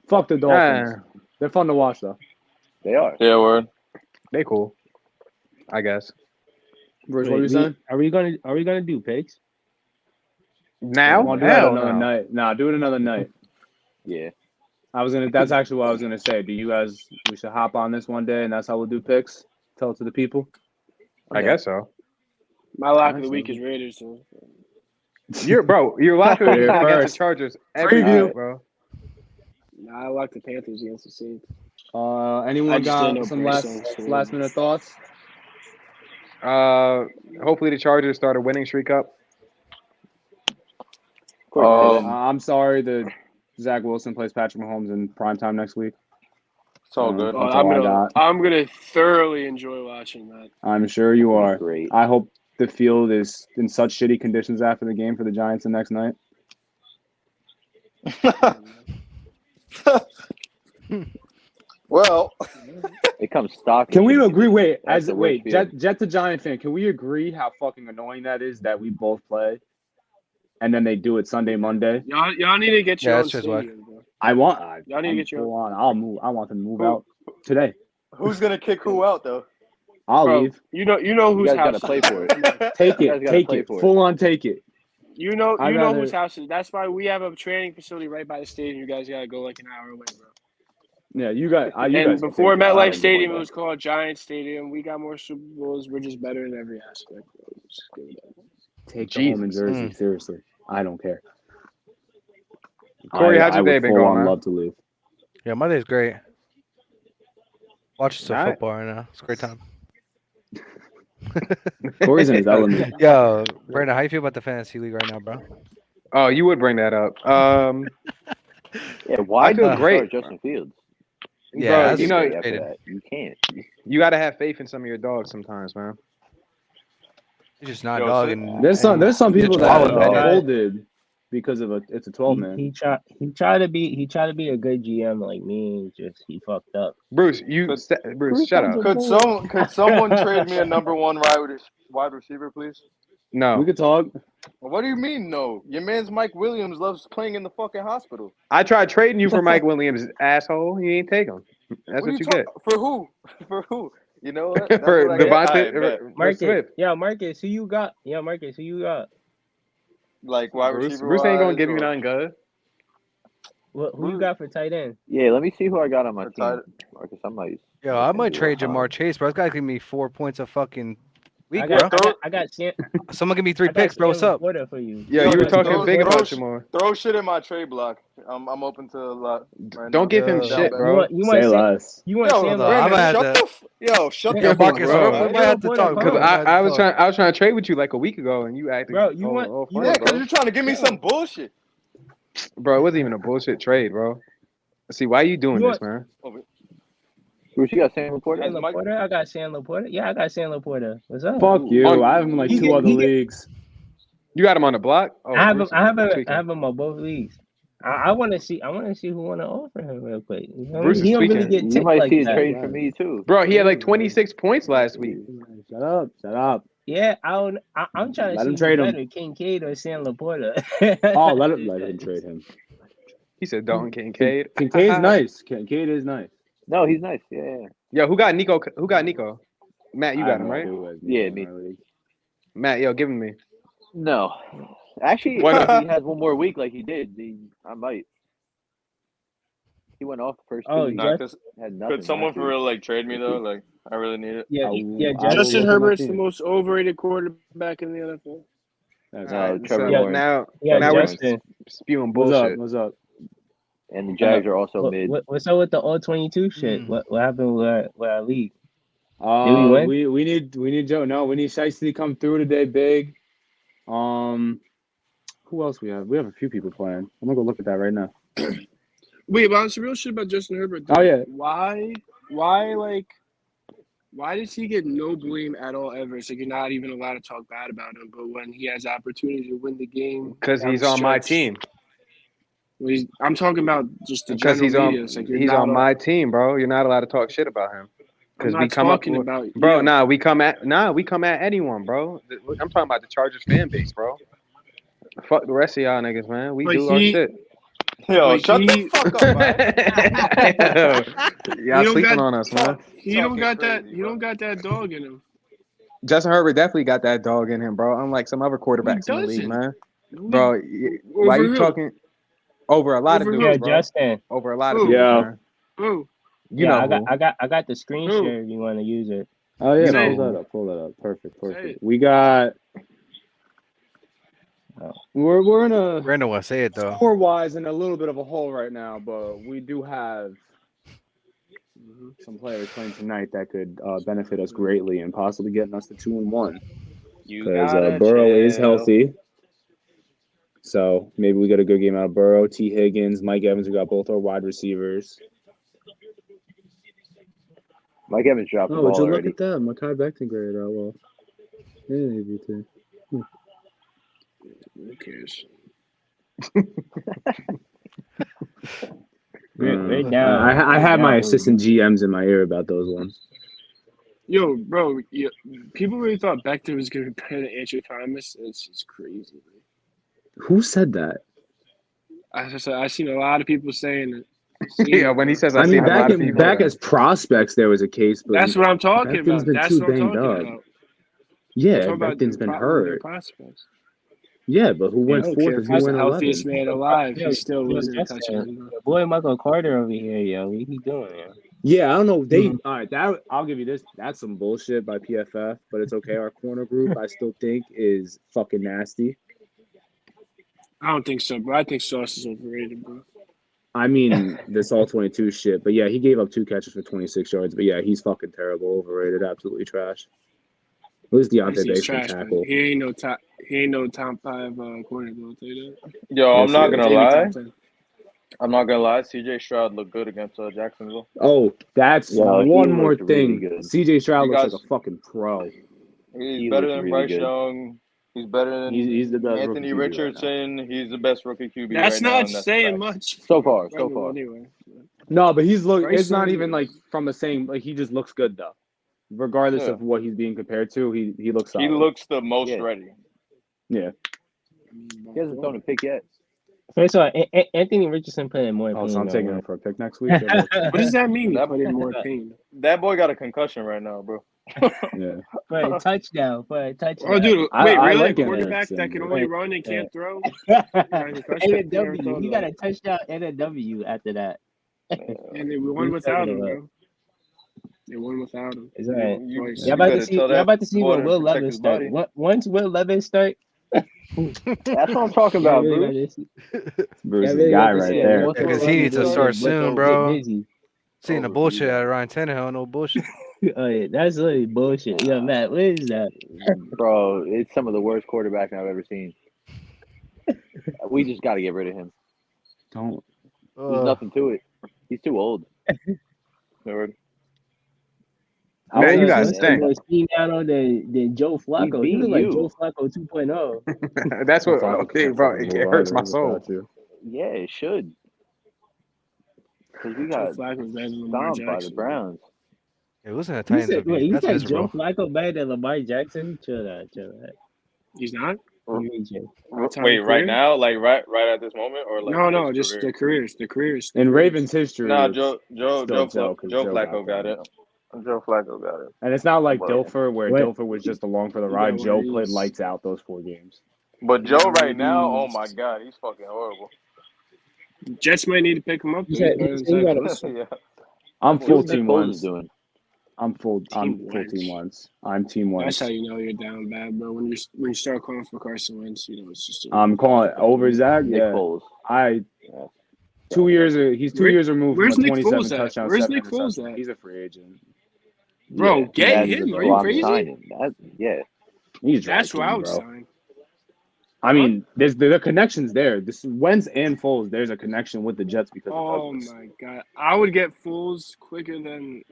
Fuck the Dolphins. They're fun to watch though. They are. Yeah, word. They cool. I guess. Bruce, what are you saying? Are we gonna do picks? Now? Want to do that Hell another no. night? Nah, do it another night. Yeah. That's actually what I was gonna say. Do you guys? We should hop on this one day, and that's how we'll do picks. Tell it to the people. I guess so. My lock of the week is Raiders. So. You're locked in Here against first. the Chargers every Preview. week, bro. Nah, I like the Panthers against the Saints. I Anyone just didn't got know some Bryce last Young's so- minute thoughts? Hopefully the Chargers start a winning streak up. I'm sorry that Zach Wilson plays Patrick Mahomes in primetime next week. It's all good. That's all I got. I'm gonna thoroughly enjoy watching that. I'm sure you are. Great. I hope the field is in such shitty conditions after the game for the Giants the next night. Well, It comes stock. Can we agree? Wait, That's the worst Jet to Giant fan. Can we agree how fucking annoying that is that we both play, and then they do it Sunday, Monday? Y'all need to get your own that's just whack. stadium, bro. I want. Y'all need to get your full own. on. I'll move. I want them to move out today. who's gonna kick who out though? I'll Bro, leave. you know You whose guys house. gotta play for it. Take You guys it. gotta Take play it. for it. Full on. Take it. You know I'd rather- whose house is. That's why we have a training facility right by the stadium. You guys gotta go like an hour away, bro. Yeah, you got. You And guys before take it. MetLife Stadium, it was called Giant Stadium. We got more Super Bowls. We're just better in every aspect. Bro. Just give it up. Take the home in Jesus. Jersey. Seriously, I don't care. Corey, how's I your would day been full going, on man? love to leave. Yeah, my day's great. Watching some Alright. football right now. It's a great time. Corey's in his element. Yo, Brandon, how you feel about the fantasy league right now, bro? Oh, you would bring that up. Yeah, why I feel do you great. start Justin Fields? Yeah, bro, that's you know, great. After that, you can't. you got to have faith in some of your dogs sometimes, man. He's just not Yo, dogging. There's some people that swallowed that guy. folded because of it's a 12 man. He tried to be a good GM like me, and just he fucked up. Bruce, Bruce, shut up. Could someone trade me a number one wide receiver, please? No. We could talk. What do you mean, no? Your man's Mike Williams loves playing in the fucking hospital. I tried trading you for Mike Williams, asshole. You ain't take him. That's what you get. For who? For who? You know what? That's For what I get. Devontae Bet. for Smith. Marcus, who you got? Yeah, Marcus, who you got? Like wide Bruce receiver. ain't gonna give you nothing good. Who you got for tight end? Yeah, let me see who I got on my For team. tight- Marcus, I might. Yo, I might trade Jamar Chase, bro. This guy give me 4 points a fucking week, bro. I got Sam. Someone give me 3 picks, bro. What's up? For you. Yeah, you were talking big about Jamar. Throw shit in my trade block. I'm open to a lot. Right Don't give him shit, bro. Say less. You want Sam? Shut Yo, the Marcus, fuck bro. up. We might have to talk, Because bro. I was trying to trade with you like a week ago, and you acted. Bro, you want? Yeah, because you're trying to give me some bullshit. Bro, it wasn't even a bullshit trade, bro. See, why are you doing this, man? Bruce, you got Sam Laporta? I got Sam Laporta. Yeah, I got Sam Laporta. What's up? Fuck you. I have him in like two other leagues. You got him on the block? Oh, I have him on both leagues. I want to see who want to offer him real quick. Bruce is he don't really tweaking. get You might like see a that. trade for me too. Bro, he had like 26 points last week. Shut up. Yeah, I'm trying to Let see him trade who's him. better, Kincaid or Sam Laporta. Oh, let him trade him. He said Dalton Kincaid. Kincaid's nice. Kincaid is nice. No, he's nice. Yeah. Yo, who got Nico? Matt, you got him, right? Yeah, me. Matt, yo, give him me. No. Actually, Why if not? he has one more week like he did, I might. He went off the first 2 weeks. Had nothing. Could someone for real like trade me though? Like I really need it. Justin Herbert's the most overrated quarterback in the NFL. Trevor Lawrence. Now Justin. we're spewing bullshit. What's up? And the Jags are also mid. What's up with the all 22 shit? What happened with our league? We need Joe. No, we need Shiesty to come through today, big. Who else we have? We have a few people playing. I'm gonna go look at that right now. Wait, but on some real shit about Justin Herbert. Though, Oh yeah. Why does he get no blame at all ever? It's like you're not even allowed to talk bad about him. But when he has opportunity to win the game, Because he's on my team. I'm talking about just the Because general media. It's like he's on my team, bro. You're not allowed to talk shit about him. Because we come up, about bro. you. We come at anyone, bro. I'm talking about the Chargers fan base, bro. Fuck the rest of y'all niggas, man. We do our shit. Yo, shut the fuck up, man. Y'all sleeping on us, man. He don't got that dog in him. Justin Herbert definitely got that dog in him, bro. Unlike some other quarterbacks in the league, man. Bro, why you talking over a lot of dudes, bro? Justin. Over a lot of dudes, man. Who? You know I got the screen share if you want to use it. Oh yeah, Say pull that up. Perfect. We got. We're in a. Brandon will say it though. Score-wise, in a little bit of a hole right now, but we do have some players playing tonight that could benefit us greatly and possibly getting us to 2-1. Because Burrow is healthy, so maybe we get a good game out of Burrow. T. Higgins, Mike Evans, we got both our wide receivers. Mike Evans dropped the ball would you already. look at that? Makai Becton grade. Well, yeah, maybe too. Who cares? We're down. I have my assistant GMs in my ear about those ones. Yo, bro, people really thought Becton was going to be better than Andrew Thomas. It's just crazy. Who said that? I've seen a lot of people saying it. Yeah, when he says, back as prospects, there was a case, but that's what I'm talking about. Been That's too what I'm banged talking up. about. Yeah, Becton's been hurt. Yeah, but who went fourth and who He's went the healthiest 11? man alive. He still wasn't a touchdown. Boy, Michael Carter over here, yo. What he doing, yo? Yeah, I don't know. All right, that I'll give you this. That's some bullshit by PFF, but it's okay. Our corner group, I still think, is fucking nasty. I don't think so, bro. I think Sauce is overrated, bro. I mean, this all 22 shit, but yeah, he gave up 2 catches for 26 yards. But yeah, he's fucking terrible, overrated, absolutely trash. At least Deontay Bates can tackle. He ain't no top 5 corner, though. I'll tell you that. Yo, I'm not gonna lie. CJ Stroud looked good against Jacksonville. Oh, that's one more thing. Really CJ Stroud looks like a fucking pro. He's better than Bryce Young. He's better than he's the best Anthony Richardson. Right, he's the best rookie QB. That's right not now, saying much so far. Anyway. No, but it's not even like from the same. Like he just looks good though, regardless of what he's being compared to. He looks solid. He looks the most ready. Yeah. He hasn't thrown a pick yet. First of all, Anthony Richardson put in more Oh, pain. so I'm than taking what- him for a pick next week. What does that mean? You That- put in more pain. That boy got a concussion right now, bro. Yeah. For a touchdown. For a touchdown. Oh, dude, I- wait, I really? like A him, quarterback Anderson, that can but- only run and can't throw? and concussion? a W. He got a touchdown and a W after that. And they won without him, bro. They won without him. It's all right. Twice. Y'all about to better see. tell Y'all that about to see boy when to Will protect Levis his start. body. Once Will Levis start, That's what I'm talking about, y'all Bruce. really gotta see- Bruce y'all is really the guy gotta right see there. once Yeah, 'cause Will he Levis needs to start, start get- soon, get bro. busy. Seeing the bullshit at Ryan Tannehill, no bullshit. Oh yeah, that's really bullshit. Yo, Matt, what is that? Bro, it's some of the worst quarterbacks I've ever seen. We just got to get rid of him. Don't. There's nothing to it. He's too old. Lord. Man, you guys What's stink. more speed down on than Joe Flacco? He beat look like you. Joe Flacco 2.0. That's what. Flacco Okay, can't bro. fucking It move hurts either, my just soul. got to. Yeah, it should. Because we Joe got Flacco's better than Lamar stomped by the Jackson. Browns. Yeah, listen to You Titans. said, wait, you That's said miserable. Joe Flacco better than Lamar Jackson? Chill out. He's not? Time Wait, career? right now, like right at this moment, or like No, his just career? the careers. The careers. In Ravens history, Nah, it's Joe still Joe, 'cause Joe Flacco got that. it. Joe Flacco got it. And it's not like But- Dilfer, where What? Dilfer was just along for the You ride. got Joe one of played these. lights out those 4 games. But Joe right now, oh these. my God, he's fucking horrible. Jets might need to pick him up. You Though. said- He's better you than said you Zach gotta- Wilson. Yeah. I'm full What's Nick team Foles ones. doing? I'm full Team team Wentz. ones. I'm team ones. That's how you know you're down bad, bro. When you start calling for Carson Wentz, you know it's just. I'm calling it over Zach. Nick Yeah, Foles. I 2 years. He's 2 Where- years removed from a where's Nick 27 Foles at? touchdown. Where's 7 Nick Foles interception. at? He's a free agent. Bro, Yeah, get that's him. Are who you I'm crazy? signing. Yeah. He's That's who I would bro. sign. I mean, there's the connection's there. This Wentz and Foles. There's a connection with the Jets because of Oh Douglas. my god, I would get Foles quicker than.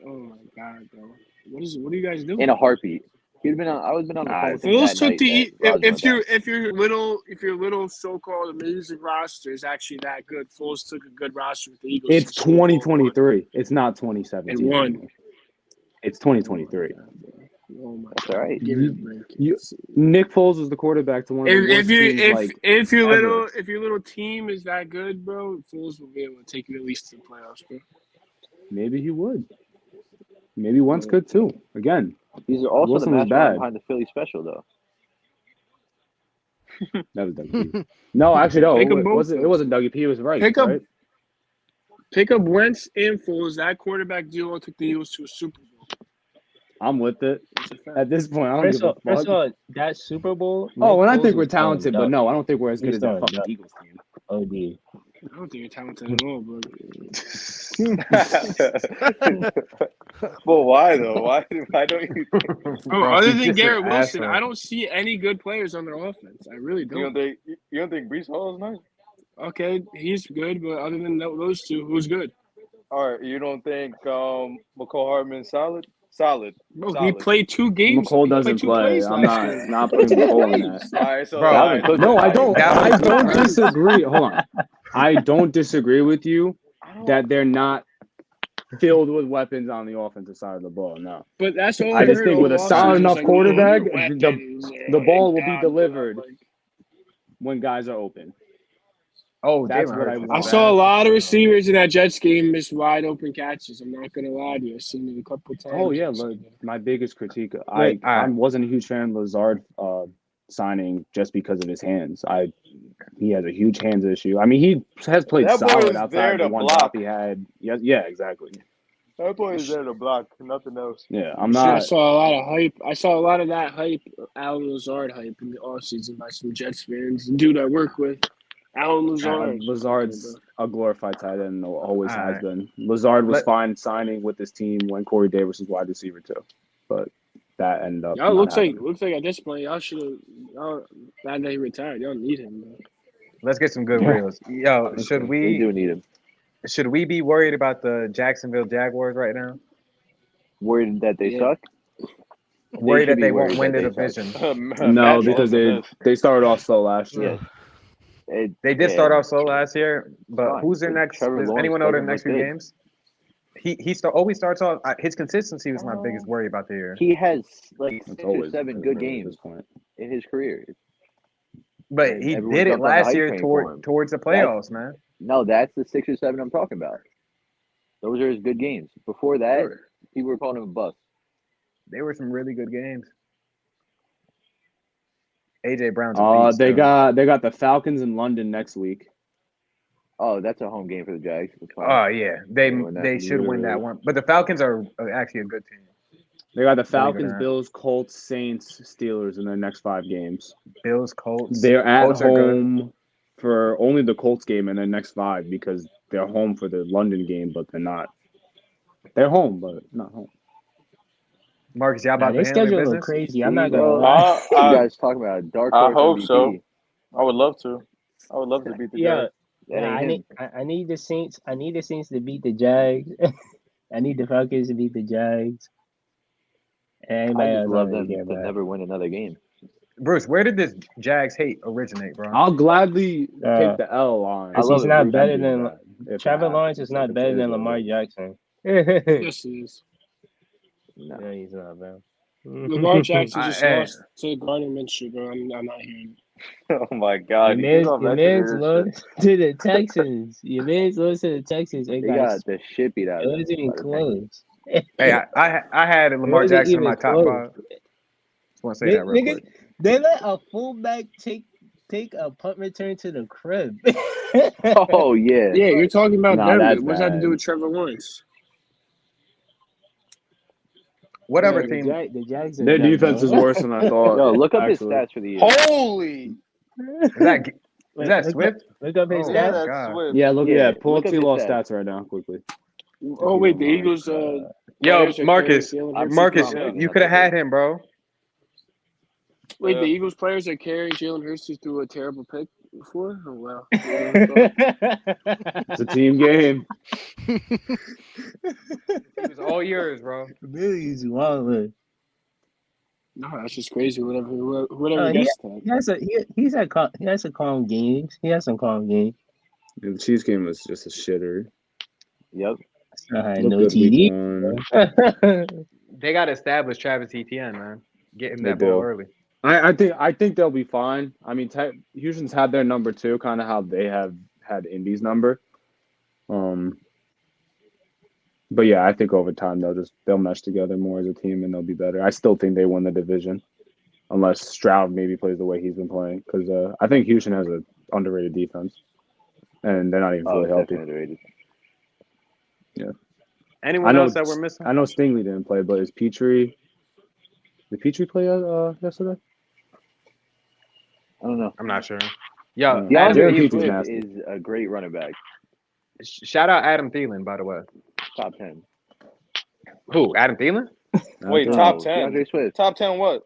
Oh my god, bro. What are you guys doing? In a heartbeat. I would have been on the phone with him Foles that took night the that Rodgers went down. if your little so-called amazing roster is actually that good. Foles took a good roster with the Eagles. It's to Super Bowl 2023. It's not 2017. and won. anymore. It's 2023. Oh my That's god, all right. give it a break. Nick Foles was the quarterback to one of the worst teams. If your ever. little team is that good, bro, Foles will be able to take you at least to the playoffs, bro. Maybe he would. Maybe Wentz could too. Again, These are also Wilson the was mastermind bad. behind the Philly special, though. That was Dougie P. No, actually, no. Pick 'em It both, wasn't. It though. wasn't Dougie P. It was Rice, Pick up- right? Pick up Wentz and Foles. That quarterback duo took the Eagles to a Super Bowl. I'm with it. That's a fact. At this point, I don't First give a of all, fuck. that Super Bowl. Oh, and I Nick think Foles we're was throwing talented, but ducks. no, I don't think we're as good He's as that throwing fucking ducks. Eagles team. OD. I don't think you're talented at all, bro. Well, why though? Why don't you? Bro, other he's than just Garrett an Wilson, asshole. I don't see any good players on their offense. I really You don't. don't think Brees Hall is nice? Okay, he's good, but other than those two, who's good? All right, you don't think McCall Hardman's solid? Solid. Bro, he Solid. played 2 games. McColl He played doesn't 2 play. plays I'm last year. not putting McColl in that. All right, so Bro, all Dalvin right. Cook- No, I don't. I Dalvin don't Cook. disagree. Hold on. I don't disagree with you that they're not filled with weapons on the offensive side of the ball. No, But that's all I just heard think all with a offseason solid is enough like, quarterback, your weapons the are ball like will be God, delivered like- when guys are open. Oh, That's Jalen what I Hurts. want. I saw a lot of receivers in that Jets game miss wide open catches. I'm not gonna lie to you. I've seen it a couple times. Oh yeah, look, my biggest critique. Wait, I wasn't a huge fan of Lazard signing just because of his hands. He has a huge hands issue. I mean, he has played That boy solid is there outside to the one block. drop he had. Yeah, exactly. That boy is there to block, nothing else. Yeah, I'm I not. saw a lot of hype. I saw a lot of that hype, Alan Lazard hype in the offseason by some Jets fans. The dude I work with, Alan Lazard. Lazard's a glorified tight end, always All has right. been. Lazard was Let- fine signing with this team when Corey Davis was wide receiver too, but that ended up. Y'all not looks happening. like at this point y'all should have. Y'all bad that he retired. Y'all need him. Bro. Let's get some good reels. Yo, should We do we need him. be worried about the Jacksonville Jaguars right now? Worried that they Yeah. suck? Worried should that be they won't worried win the that they suck. division. No, Matt because Jones they started off slow last year. Yeah. They did start off slow last year, but Fine. who's their next? Trevor Does Lawrence anyone know their doesn't next look few good. games? He always starts off. His consistency was my biggest worry about the year. He has like That's 6 or always 7 at good this games point. in his career. But And he everyone did it jumped on the last hype year train for him. towards the playoffs, man. No, that's the 6 or 7 I'm talking about. Those are his good games. Before that, people were calling him a bust. They were some really good games. AJ Brown's a beast. They got the Falcons in London next week. Oh, that's a home game for the Jags. Oh yeah, they win that. should win that one. But the Falcons are actually a good team. They got the Believe it or Falcons, not. Bills, Colts, Saints, Steelers in their next 5 games. Bills, Colts. They're at Colts are good. home for only the Colts game in their next 5 because they're home for the London game, but they're not. They're home, but not home. Marcus, y'all about They to handle schedule their a little business? crazy. I'm not gonna lie. You guys talking about a dark I horse hope MVP. so. I would love to. I would love to beat the Yeah, Jags. I need the Saints. I need the Saints to beat the Jags. I need the Falcons to beat the Jags. And I anybody just else love I them really to care about. never win another game. Bruce, where did this Jags hate originate, bro? I'll gladly take the L on. Because he's not better than if Trevor it Lawrence is not better than Lamar Jackson. Yes, he is. No, he's not, bro. Lamar Jackson just lost to Gardner Minshew, bro. I'm not hearing. Oh my God! Your man's lost to the Texans. Your man's lost to the Texans. They got the shit beat out It of them. wasn't even close. Hey, I had Lamar Jackson in my top 5. Just want to say that real quick. They let a fullback take a punt return to the crib. Oh yeah. Yeah, you're talking about Nah, them. that's What's that to bad. do with Trevor Lawrence? Whatever Yeah, team. The Jags Their defense is worse than I thought. Yo, look up his actually. stats for the year. Holy! Is that Swift? Look up his Oh, Yeah, stats. that's God. Swift. Yeah, look. Yeah, pull look up up his T-Law stats. stats right now quickly. Oh wait, the Eagles. Yo, players are Marcus, carrying Jalen Hurts Marcus, through- you could have had him, bro. Wait, the Eagles players are carrying Jalen Hurts through a terrible pick before. Oh wow. It's a team game. It was all yours, bro. Billy's wild. No, that's just crazy. Whatever gets that. He has some calm games. He has some calm games. The Chiefs game was just a shitter. Yep. No Looked good week TD. one. They got to establish Travis Etienne, man. Get him They that ball do. early. I think they'll be fine. I mean, Houston's had their number too, kind of how they have had Indy's number. But yeah, I think over time they'll mesh together more as a team and they'll be better. I still think they win the division, unless Stroud maybe plays the way he's been playing. Because I think Houston has an underrated defense, and they're not even fully healthy. Underrated. Yeah. Anyone else that we're missing? I know Stingley didn't play, but is Petrie? Did Petrie play yesterday? I don't know. I'm not sure. Yo, DeAndre Swift is a great running back. Shout out Adam Thielen, by the way. Top 10. Who? Adam Thielen? Wait, top 10. DeAndre Swift. Top 10 what?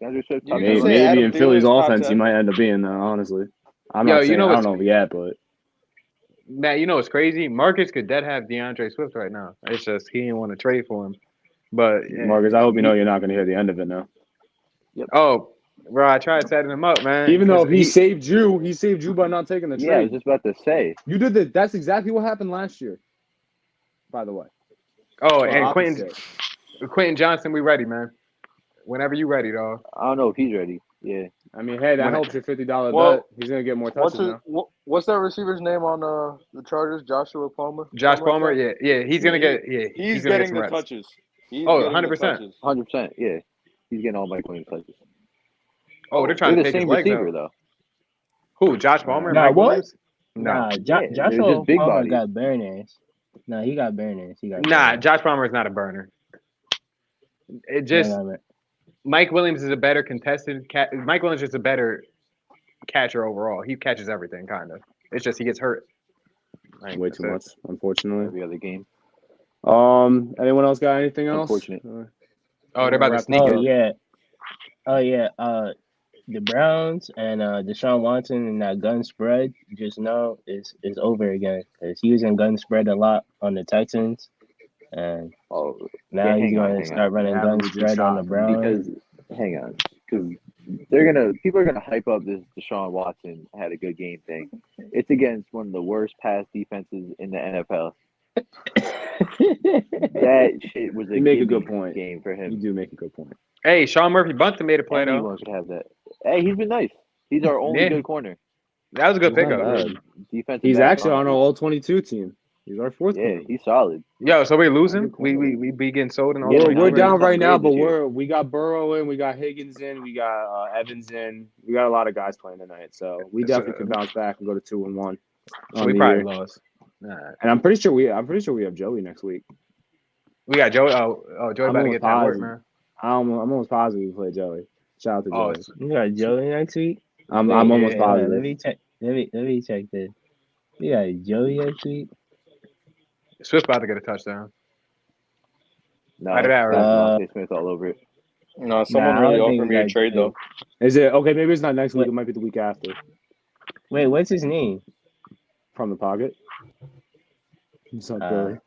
DeAndre Swift. You Maybe, can say Adam in Philly's Thielen's top offense, he 10. might end up being there. Honestly, I'm Yo, not saying you know I what's- don't know yet, but Matt, you know what's crazy? Marcus could dead have DeAndre Swift right now. It's just he didn't want to trade for him. But Marcus, I hope you know you're not going to hear the end of it now. Yep. Oh, bro, I tried setting him up, man. Even though 'cause he saved you by not taking the trade. Yeah, I was just about to say. You did that. That's exactly what happened last year. By the way. Oh, Or and opposite. Quentin Johnson, we ready, man. Whenever you ready, dog. I don't know if he's ready. Yeah. I mean, hey, that helps your $50 Well, bet. He's going to get more touches now. What's that receiver's name on the Chargers? Joshua Palmer? Josh Something like Palmer, that? yeah. He's gonna get He's gonna getting get the some reps. touches. He's Oh, getting the 100%. touches. 100%. Yeah. He's getting all Mike Williams touches. Oh, they're trying They're to the take his same legs receiver, out. though. Who? Josh Palmer and Nah, Mike what? Williams? Nah, No. they're Joshua just big Palmer bodies. got burners. No, he got burners. Nah, Josh Palmer is not a burner. It just Mike Williams is a better contested Mike Williams is a better catcher overall. He catches everything, kind of. It's just he gets hurt. Way too much, unfortunately. Every other game. Anyone else got anything else? Unfortunate. Oh, they're about to sneak it. Oh yeah. The Browns and Deshaun Watson and that gun spread just now is over again because he was in gun spread a lot on the Texans, and now he's going to start running gun spread on the Browns. Because people are gonna hype up this Deshaun Watson had a good game thing. It's against one of the worst pass defenses in the NFL. That shit was a good point. Game for him. You do make a good point. Hey, Sean Murphy Bunton made a play though. Anyone could have that. Hey, he's been nice. He's our only Yeah. good corner. That was a good He's not pickup. bad. Defensive He's back, actually on our honestly. all-22 team. He's our fourth Yeah, corner. he's solid. Yo, so we're Good losing. corner. We be getting sold in all Yeah, We're 22. down Something right now, great but this year. we got Burrow in, we got Higgins in, we got Evans in. We got a lot of guys playing tonight, so we definitely can bounce back and go to 2-1 So on we the probably year. lost. Nah. And I'm pretty sure we have Joey next week. We got Joey. Oh, Joey about to get that work, man. I'm almost positive we play Joey. Shout out to Oh, Joey. You got Joey next week? I'm Wait, almost hold on, positive. let me check. Let me check this. You got Joey next week? Swift about to get a touchdown. No, Out of that, right? Devontae Smith all over it. No, someone I really don't think offered we me a got trade Joey. though. Is it okay? Maybe it's not next week. Wait. It might be the week after. Wait, what's his name? From the pocket. What's up, Billy?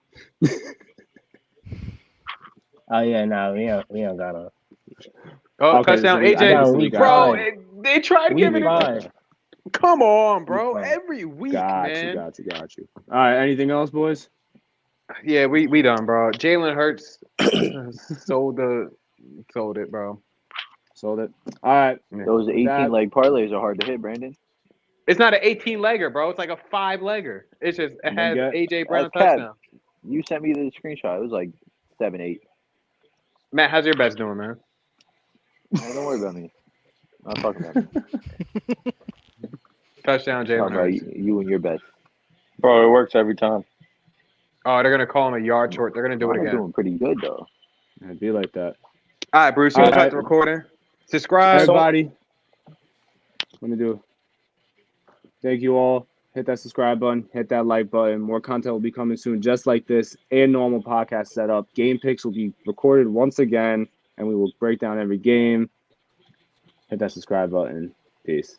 Oh yeah, no, we don't got him. Oh, Okay, touchdown, so I AJ. think it's the week week Bro, after. they tried Week giving it. 5. Come on, bro. Week 5. Every week, Got man. you. All right, anything else, boys? Yeah, we done, bro. Jalen Hurts sold it, bro. Sold it. All right. Those With 18-leg parlays are hard to hit, Brandon. It's not an 18-legger, bro. It's like a 5-legger. It's just it has get- AJ Brown That's cap. touchdown. You sent me the screenshot. It was like 7, 8. Matt, how's your bets doing, man? Hey, don't worry about me. I'm not talking about me. Touchdown, Jalen Talking about Hurts. you and your best. Bro, it works every time. Oh, they're gonna call him a yard short. They're gonna do it I'm again. doing pretty good though. It'd be like that. All right, Bruce. You All want to right. start the recording? Subscribe. Everybody, let me do it. Thank you all. Hit that subscribe button. Hit that like button. More content will be coming soon, just like this and normal podcast setup. Game picks will be recorded once again, and we will break down every game. Hit that subscribe button. Peace.